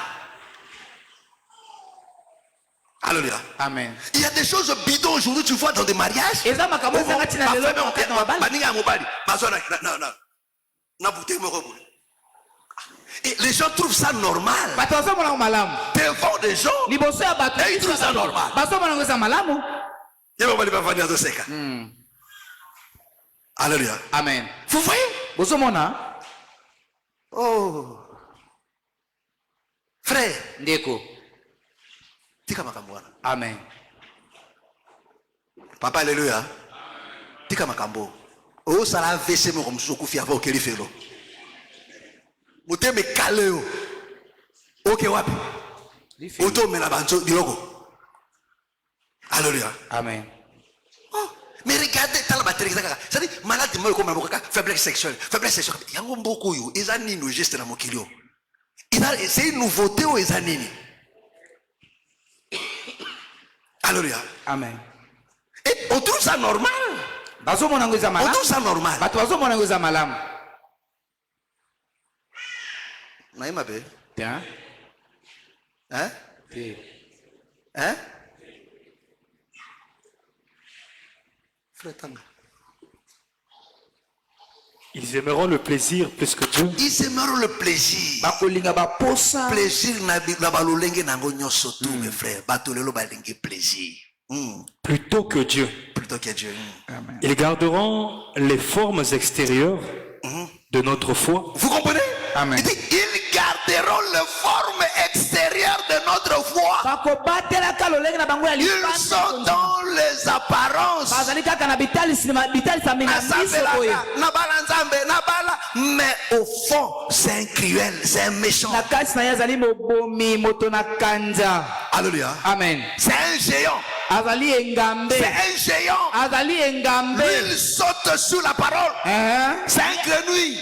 Alléluia. Amen. Il y a des choses bidons aujourd'hui, tu vois, dans des mariages. Et les gens trouvent ça normal. Devant des gens, et ils trouvent ça normal. Alléluia. Amen. Vous voyez? Oh. Frère. Ndeko. Tika makambo wana. Amen. Papa alléluia. Tika makambo. O sala vese mo comme soku fi avant keli felo. Moteme kaleo. OK wapi? Oto mena banzo biloko. Alléluia. Amen. Oh, mais regardez tala batterie ça. Ça dit malade mo comme boka faiblesse sexuelle. Faiblesse sexuelle. Yango mboko yo ezani no geste na mokilio. C'est une nouveauté aux ezanini. Alléluia. Amen. Et on trouve ça normal. On trouve ça normal. Naïma bé. Tiens. Hein? Hein? Frère Tanga. Ils aimeront le plaisir plus que Dieu. Ils aimeront le plaisir. Plaisir na balolenge nango nyoso tout mes frères. Batolelo balenge plaisir. Plutôt que Dieu. Plutôt que Dieu. Amen. Ils garderont les formes extérieures de notre foi. Vous comprenez? Amen. Il dit, ils garderont les formes extérieures de notre foi. Ils sont dans les apparences. Mais au fond, c'est un cruel, c'est un méchant. Alléluia. Amen. C'est un géant. C'est un géant. Il saute sur la parole. C'est un grenouille.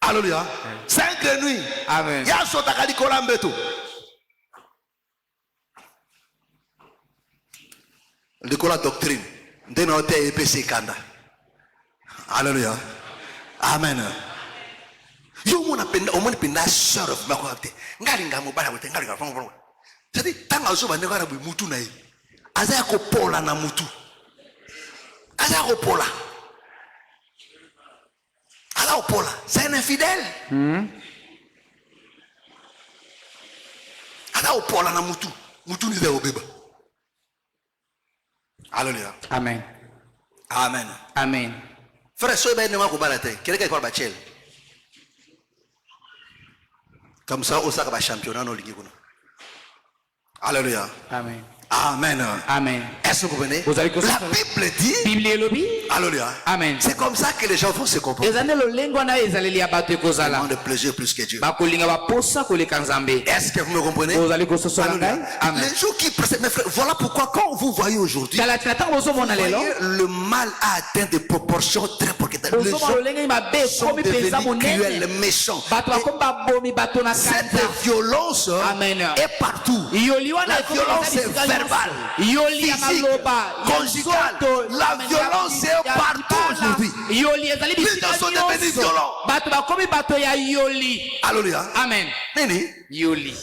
Alléluia. C'est un grenouille. Amen. Il y a un saut à Kalicolambeto. De la doctrine. De notre EPC Kanda. Alléluia. Amen. Yo mon appenda, on m'appelle sœur of Makwate. Ngaringa mobala wote ngaringa fong. C'est-à-dire tanga oso bande ngara bu mutu na yi. Aza ko pola na mutu. Aza ko pola. Ala pola, c'est un infidèle. Ala pola na mutu. Mutu ni de obeba. Alléluia. Amen. Amen. Amen. Frère, soyez bien devant la tête. Quelqu'un qui parle bachel. Comme ça, on sait que championnat non ligue. Alléluia. Amen. Amen. Amen. Est-ce que vous comprenez? Vous avez compris? La Bible dit. Bible elobi. Alléluia. Amen. C'est comme ça que les gens vont se comporter. Ezane lolengo na ezaleli ya bato Ils ekozala. ont de plaisir plus que Dieu. Bakolinga baposa koleka Nzambe. Est-ce que vous me comprenez? Vous allez kososola Alléluia. ngai? Amen. Les jours qui précèdent, mes frères, voilà pourquoi quand vous voyez aujourd'hui, Kala tina tango bozomona vous lelo. voyez, le mal a atteint des proportions très importantes. Les Bozomona lolenge mabe gens sont komi penza devenus cruels, monene. méchants. Bato bakomi babomi bato na Cette kanda. violence Amen. est partout. Yoli wana La ekomi violence ezali est bisika verbale, nyonso. Yoli ya physique, maloba, ya conjugale. nzoto, La amen, violence ya est partout libala. aujourd'hui. Yoli ezali Les bisika gens sont devenus nyonso. violents. Bato bakomi bato ya yoli. Alléluia. Amen. Nini? Yoli.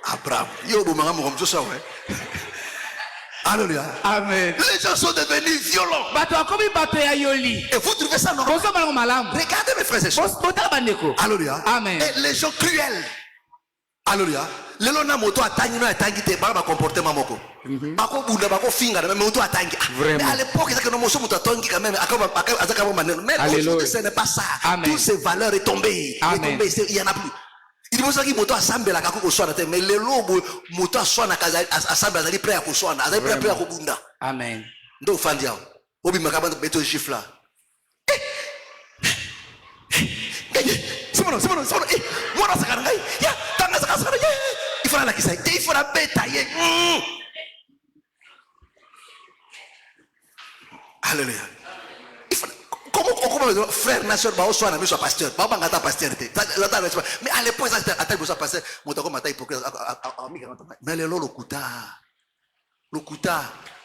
Abraham. Yo, bon, maman, comme ça, ouais. Alléluia. Amen. Les gens sont devenus violents. Bato bakomi bato ya yoli. Et vous trouvez ça normal? Bozomona ngo malamu. Regardez mes frères et sœurs. Botala bandeko. Alléluia. Amen. Et les gens cruels. Alléluia. Lelo na moto atangi no atangi te ba comportement moko. Bako bunda bako finga mais moto atangi. Mais à l'époque il y a que no moto atangi quand même azaka bo maneno. Mais aujourd'hui ce n'est pas ça. Amen. Toutes ces valeurs est tombé. Amen. Il y en a plus. Il dit ça qui moto assemble la kako swana te mais lelo moto aswana kaza assemble azali prêt à kuswana azali prêt à kubunda. Amen. Ndo fandia. Obi makabanda beto gifla. Simon, moi ça kangai. Ya, tanga ça kangai. Il faut la kisa. Il faut la bétailler. Alléluia. Comment frère national ba oswana mais soit pasteur. Ba bangata pasteur te. Mais à l'époque ça attaque pour ça pasteur. Motako mata hypocrite. Mais le lokuta. Lokuta.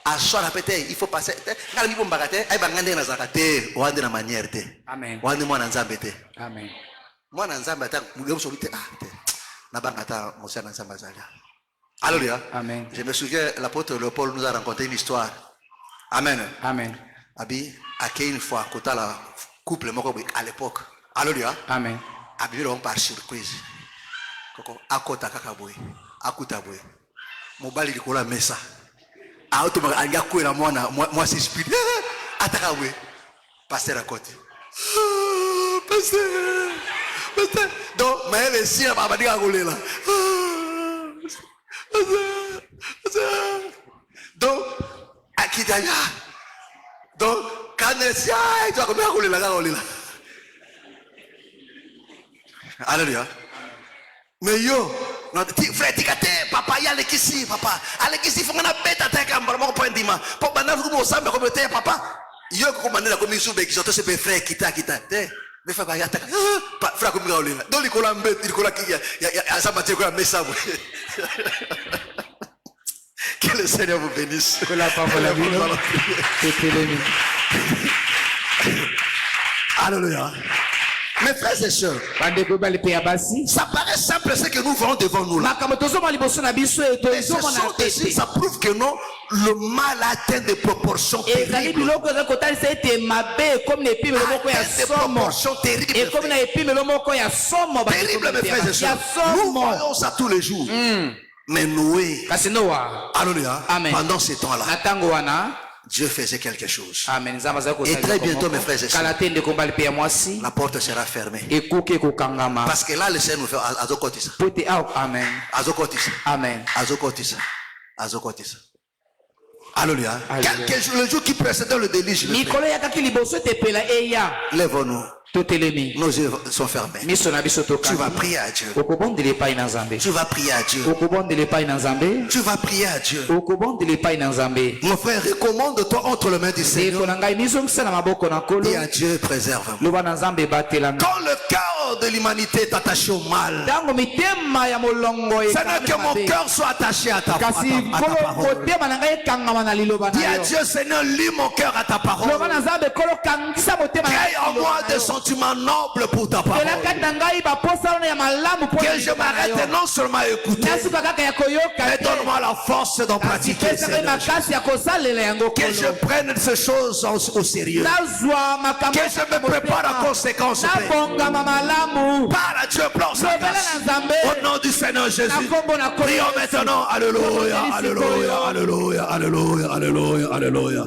À soi la pété, il faut passer. Quand il faut m'bagater, ay bangande na zakate, wande na manière te. Amen. Wande moi na nzambe te. Amen. Moi na nzambe ata mulemo solite te. Na bangata mosia na nzambe zalia. Alléluia. Amen. Je me souviens l'apôtre Léopold nous a raconté une histoire. Amen. Amen. Abi à une fois kota la couple moko à l'époque. Alléluia. Amen. Abi on par surprise. Koko akota kaka boy. Akuta boy. Mobali likola mesa. Automa anga kwela mwana moi c'est spirit ataka we pasteur à côté pasteur donc mais les siens va dire kolela donc akidaya donc quand les siens tu vas comment kolela alléluia mais yo frère tikate papa ya lekisi papa alekisi fongana beta taka mbala moko point dima po bana vuko samba ko beta papa yo ko manela ko misu be kisoto se be frère kita te me fa ba ya taka frère ko minga olela do likola mbeti likola kiya ya samba te ko la mesa bo que le Seigneur vous bénisse Que la parole la vie alléluia. Mes frères et sœurs, ça paraît simple ce que nous voyons devant nous là. Mais ça prouve que non, le mal atteint des proportions terribles. Des proportions terribles. Terribles, mes frères et sœurs. Nous voyons ça tous les jours. Mais Noé, alléluia, pendant ces temps-là, Dieu faisait quelque chose. Amen. Et très bientôt, mes frères et sœurs, la porte sera fermée. Parce que là, le Seigneur nous fait azokotisa. Amen. Azokotisa. Amen. Azokotisa. Azokotisa. Alléluia. Le jour qui précédait le déluge, lève-nous. Nos yeux sont fermés. Tu vas prier à Dieu. Tu vas prier à Dieu. Tu vas prier à Dieu. Mon frère, recommande-toi entre les mains du Seigneur. Et à Dieu, préserve-moi. Quand le cœur de l'humanité est attaché au mal, Seigneur, que mon cœur soit attaché à ta parole. Dis à Dieu, Seigneur, lis mon cœur à ta parole. Crée en moi des sentiments nobles pour ta parole. Que je m'arrête non seulement à écouter, mais donne-moi la force d'en pratiquer. Que je prenne ces choses au sérieux. Que je me prépare en conséquence. Par Dieu, pleure sa grâce. Au nom du Seigneur Jésus. Prions maintenant. Alléluia, alléluia, alléluia, alléluia, alléluia, alléluia.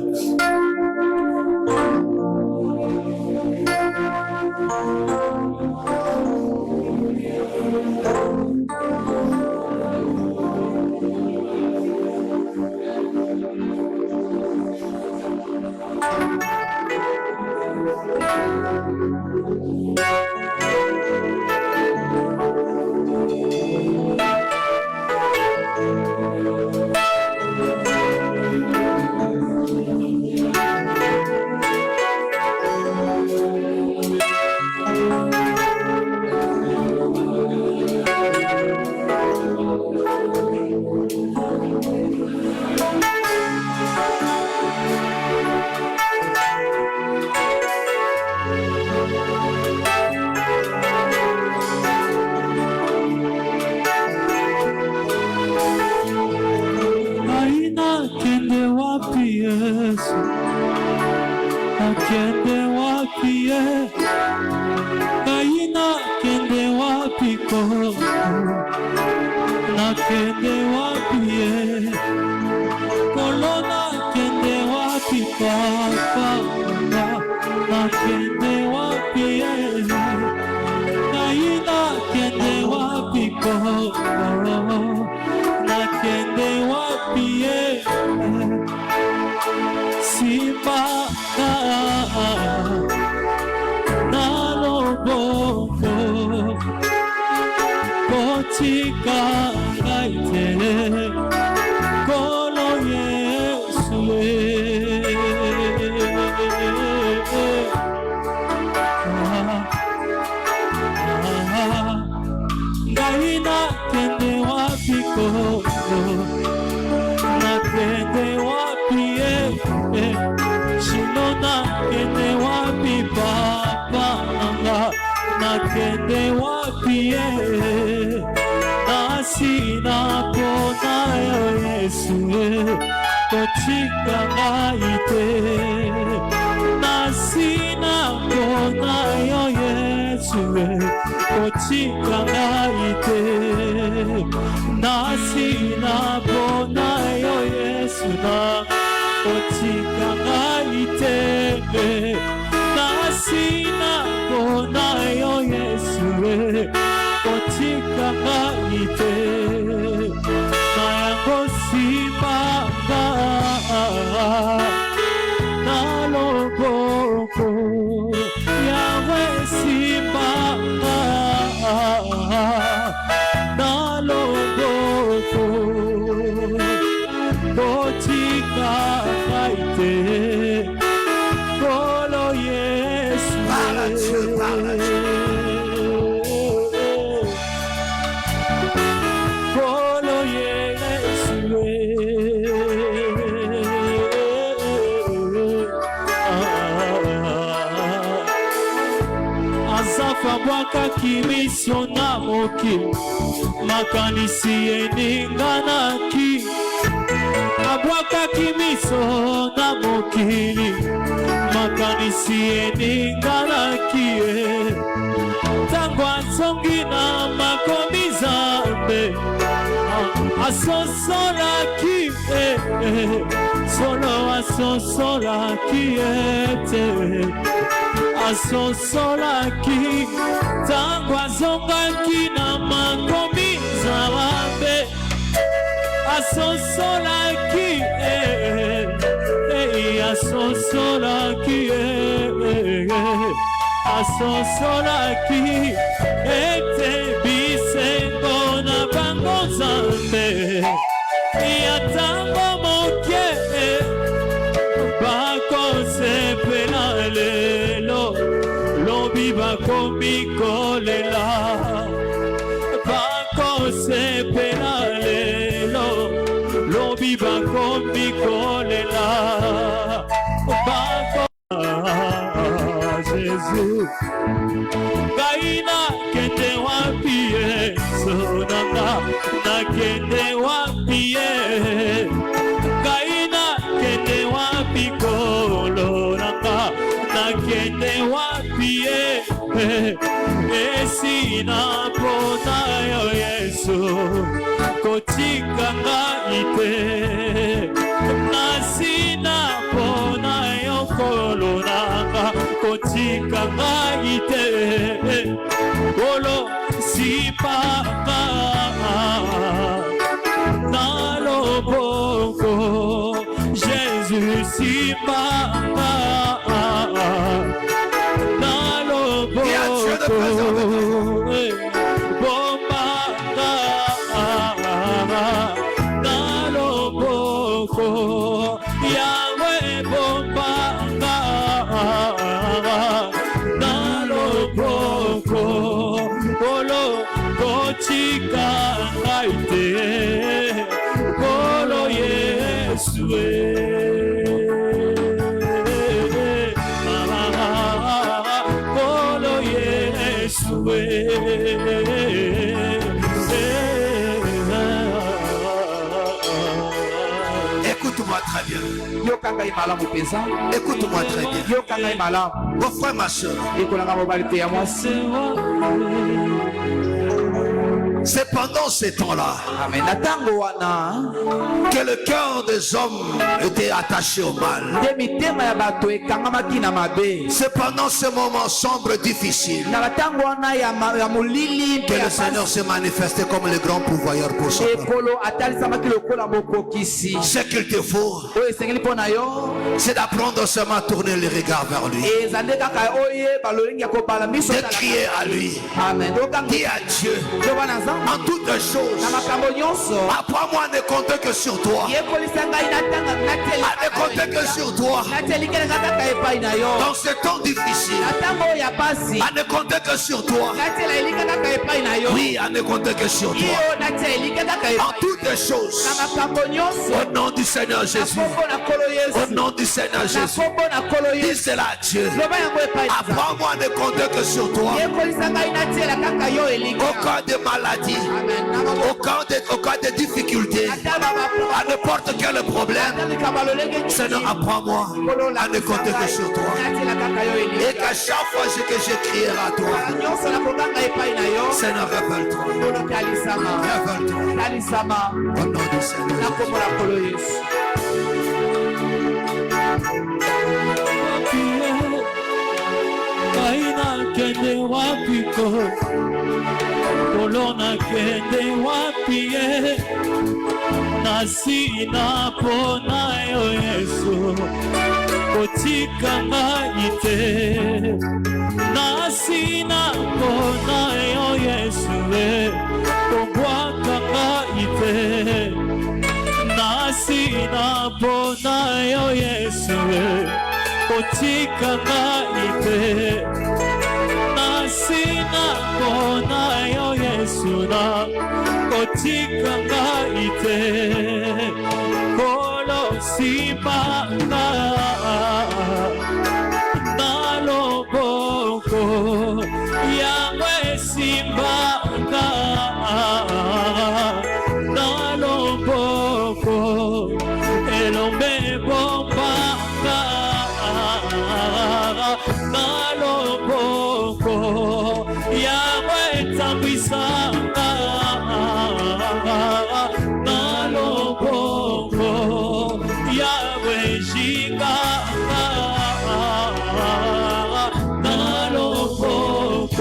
Yesu nakende wapi ye kaina kende wapi ko nakende wapi ye kolona kende wapi papa nakende wapi ye kaina kende wapi ko nakende wapi ye simba na loboko kotika ngaite kolo Yesu ngaina kende wapi ko nakende wapi ye Shilona kende wapi papa nakende wapi ye nasi napona yo Yesu kotika ngaite nasi napona yo Yesu kotika ngaite nasi napona yo Yesu na kotika ngaite nasi napona yo Yesu kotika ngaite na yango simanga na loboko yawe simanga na loboko kotika ngaite kolo Yesu kolo Yesu azafa bwaka kimisio na mokili makanisi eninganaki abwaka kimiso na mokili makanisi eninganaki tango asongi na makomi Nzambe asosolaki solo asosolaki ete asosolaki tango azongaki na makomi Nzambe asosolaki asosolaki asosolaki ete bisengo na bango Nzambe ya tango moke bakosepela lelo lobi bakomi kolela bakosepela lelo lobi bakomi kolela bako Jésus kaina kende wapi ye sonanga na kende wapi ye kaina kende wapi koloranga na kende wapi ye esina pona yo Yesu kotika ngaite nasina pona yo koloranga kotika ngaite kolo sipaka na loboko Jésus sipaka na loboko bombaka na loboko Yahwe bombaka na loboko kolo kotika ngaite kolo Yesu kolo Yesu écoute-moi très très bien. yoka ngai malamu mpenza, Écoute-moi très bien. yoka ngai malamu. Mon frère, ma soeur, Yekola ngai mobali mpe ya mwasi. c'est pendant ces temps-là Amen. Na tango wana que le cœur des hommes était attaché au mal. nde mitema ya bato ekangamaki na mabe. C'est pendant ce moment sombre, difficile, Na batango wana ya molili que mpe ya le Seigneur pasi, s'est manifesté comme le grand pourvoyeur pour son peuple. ekolo atalisamaki lokola mokokisi. Ce qu'il te faut, Oyo esengeli mpo na yo c'est d'apprendre seulement à tourner les regards vers lui, eza nde kaka oyeba lolingi ya kobala miso de otala crier à lui, amen. dis à Dieu yoba na nzambe en toutes choses. na makambo nyonso Apprends-moi à ne compter que sur toi, yekolisa ngai natanga à ne compter que sur toi. natelikelanga kaka epai na yo Dans ce temps difficile, na ntango oyo ya pasi à ne compter que sur toi. natela elika kaka epai na yo Oui, à ne compter que sur toi. iyo natia elika kaka En epai toutes choses, na makambo nyonso au nom du Seigneur na Jésus, kombo na kolo au yesu nom du Seigneur na Jésus, kombo na kolo dis yesu cela à Dieu. loba yango epai na nzambe Apprends-moi à ne compter que sur toi. yekolisa ngai natiela kaka yo elika Au cas de maladie, amen. Na au cas de difficultés, ata bamapo à n'importe quel problème, likambo lolenge Seigneur, apprends-moi à ne compter que sur toi. natiela kaka yo Et elika qu'à chaque fois que je crierai à toi, nyonso nakokanga epai na yo Seigneur, révèle-toi. kolo talisama Révèle-toi. talisama Au nom du Seigneur na Jésus. kombo na kolo yesu Kaina kende wapi ko Kolona kende wapi ye Nasi na pona yo Yesu Kotika ngai te Nasi na pona yo Yesu Kobwaka ngai te Nasi na pona yo Yesu Kotika ngai te Nasi na pona yo Yesu na Kotika ngai te Kolo simanga na loboko Yahwe simbanga na loboko Elombe bombanga na loboko Yahwe tambwisanga na loboko Yahwe jinganga na loboko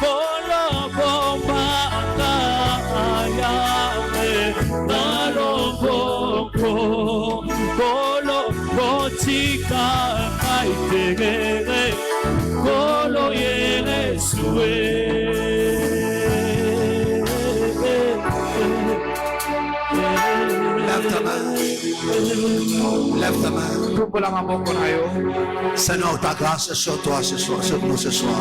Kolo bombanga Yahwe na loboko Kolo botika kaitegere Kolo Yesue Lève ta main. Lève ta main. tukola maboko na yo Seigneur, ta grâce est sur toi ce soir, sur nous ce soir.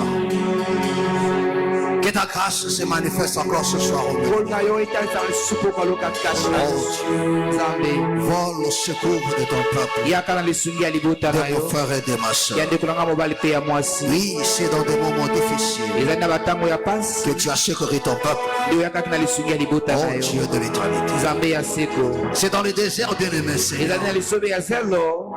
Que ta grâce se manifeste encore ce soir. Au ngolu na yo etalisaka lisusu mpo kaloka katikati na yo nzambe Vole au secours de ton peuple, yaka na lisungi ya libota de na mon yo frère et de ma soeur. ya ndeko na nga mobali mpe ya mwasi Oui, c'est dans des moments difficiles ezali na batango ya pasi que tu as secouru ton peuple, nde oyakaki na lisungi ya libota na oh yo Dieu de l'éternité. nzambe ya seko C'est dans le désert, bien-aimé Seigneur, ezali na lisobe ya zelo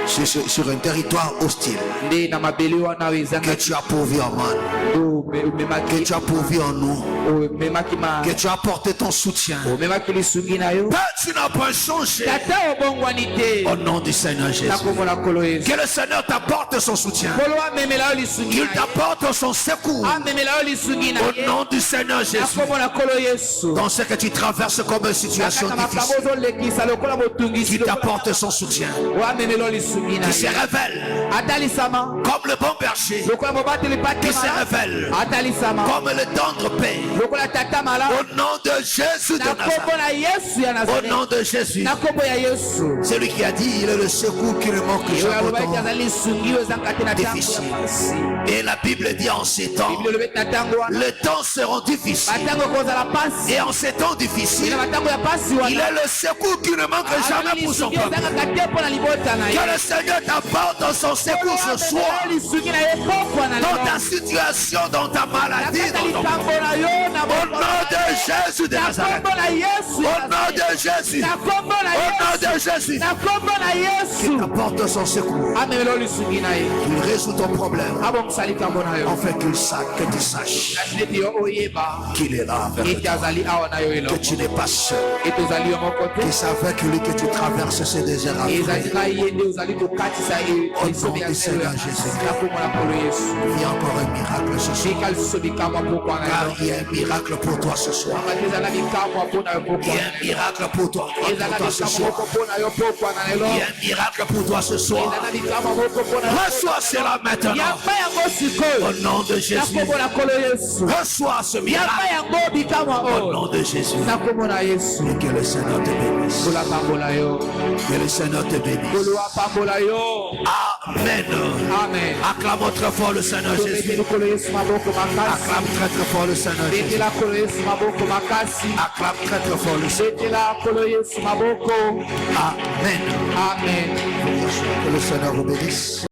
sur un territoire hostile, nde na mabele wana oyo que ezanga tu as pourvu en man, que omemaki tu as pourvu en nous, omemaki que tu as apporté ton soutien. omemaki lisungi na yo Père, tu n'as pas changé. tata obongwani te Au nom du Seigneur Jésus. na kombo na kolo yesu Que le Seigneur t'apporte son soutien. kolo amemela yo lisungi Qu'il na ye t'apporte son secours. amemela yo lisungi na Au ye nom du Seigneur na Jésus. kombo na kolo yesu Dans ce que tu traverses comme une situation nakata makambo difficile, ozolekisa lokola botungisi qu'il t'apporte son soutien. oamemela yo lisungi na Qui se ye révèle atalisama comme le bon berger. lokola mobateli Qui se patema révèle atalisama comme le tendre père. lokola tata mala Au nom de Jésus de na kombo Nazareth. na yesu ya Au nazareth nom de Jésus. na kombo ya yesu Celui qui a dit, il est le secours qui ne manque oyo jamais. alobaki Autant. azali lisungi oyo ezanga te na ntango ya Difficile. pasi Et la Bible dit en ces temps, biblia olobeti na ntango wana les temps seront difficiles. batango ekozala pasi Et en ces temps difficiles, na batango ya pasi il wana est le secours qui ne manque jamais pour son lisungi peuple. ezangaka te mpo na libota na ye Que le Seigneur t'apporte son secours ce soir. lisungi na ye pokwa na Dans lelo ta situation, dans ta maladie, maladie dans ton corps. Au nom de Jésus de Nazareth. Au nom de Jésus. Au nom de Jésus. Qu'il t'apporte son secours. Qu'il résout ton problème. Enfin que tu saches qu'il est là avec toi. Que tu n'es pas seul. Que c'est avec lui que tu traverses ces déserts. Au nom du Seigneur Jésus. Il y a encore un miracle ce soir. Car il y a un miracle pour toi ce soir. Il y a un miracle pour toi ce soir. Il y a un miracle pour toi ce soir. Reçois cela maintenant. Au nom de Jésus. Reçois ce miracle. Au nom de Jésus. Et que le Seigneur te bénisse. Que le Seigneur te bénisse. Amen. Amen. Acclame très fort le Seigneur Jésus. Acclame très très fort le Seigneur Jésus. Acclame très très fort le Seigneur. Amen. Amen. Que le Seigneur vous bénisse.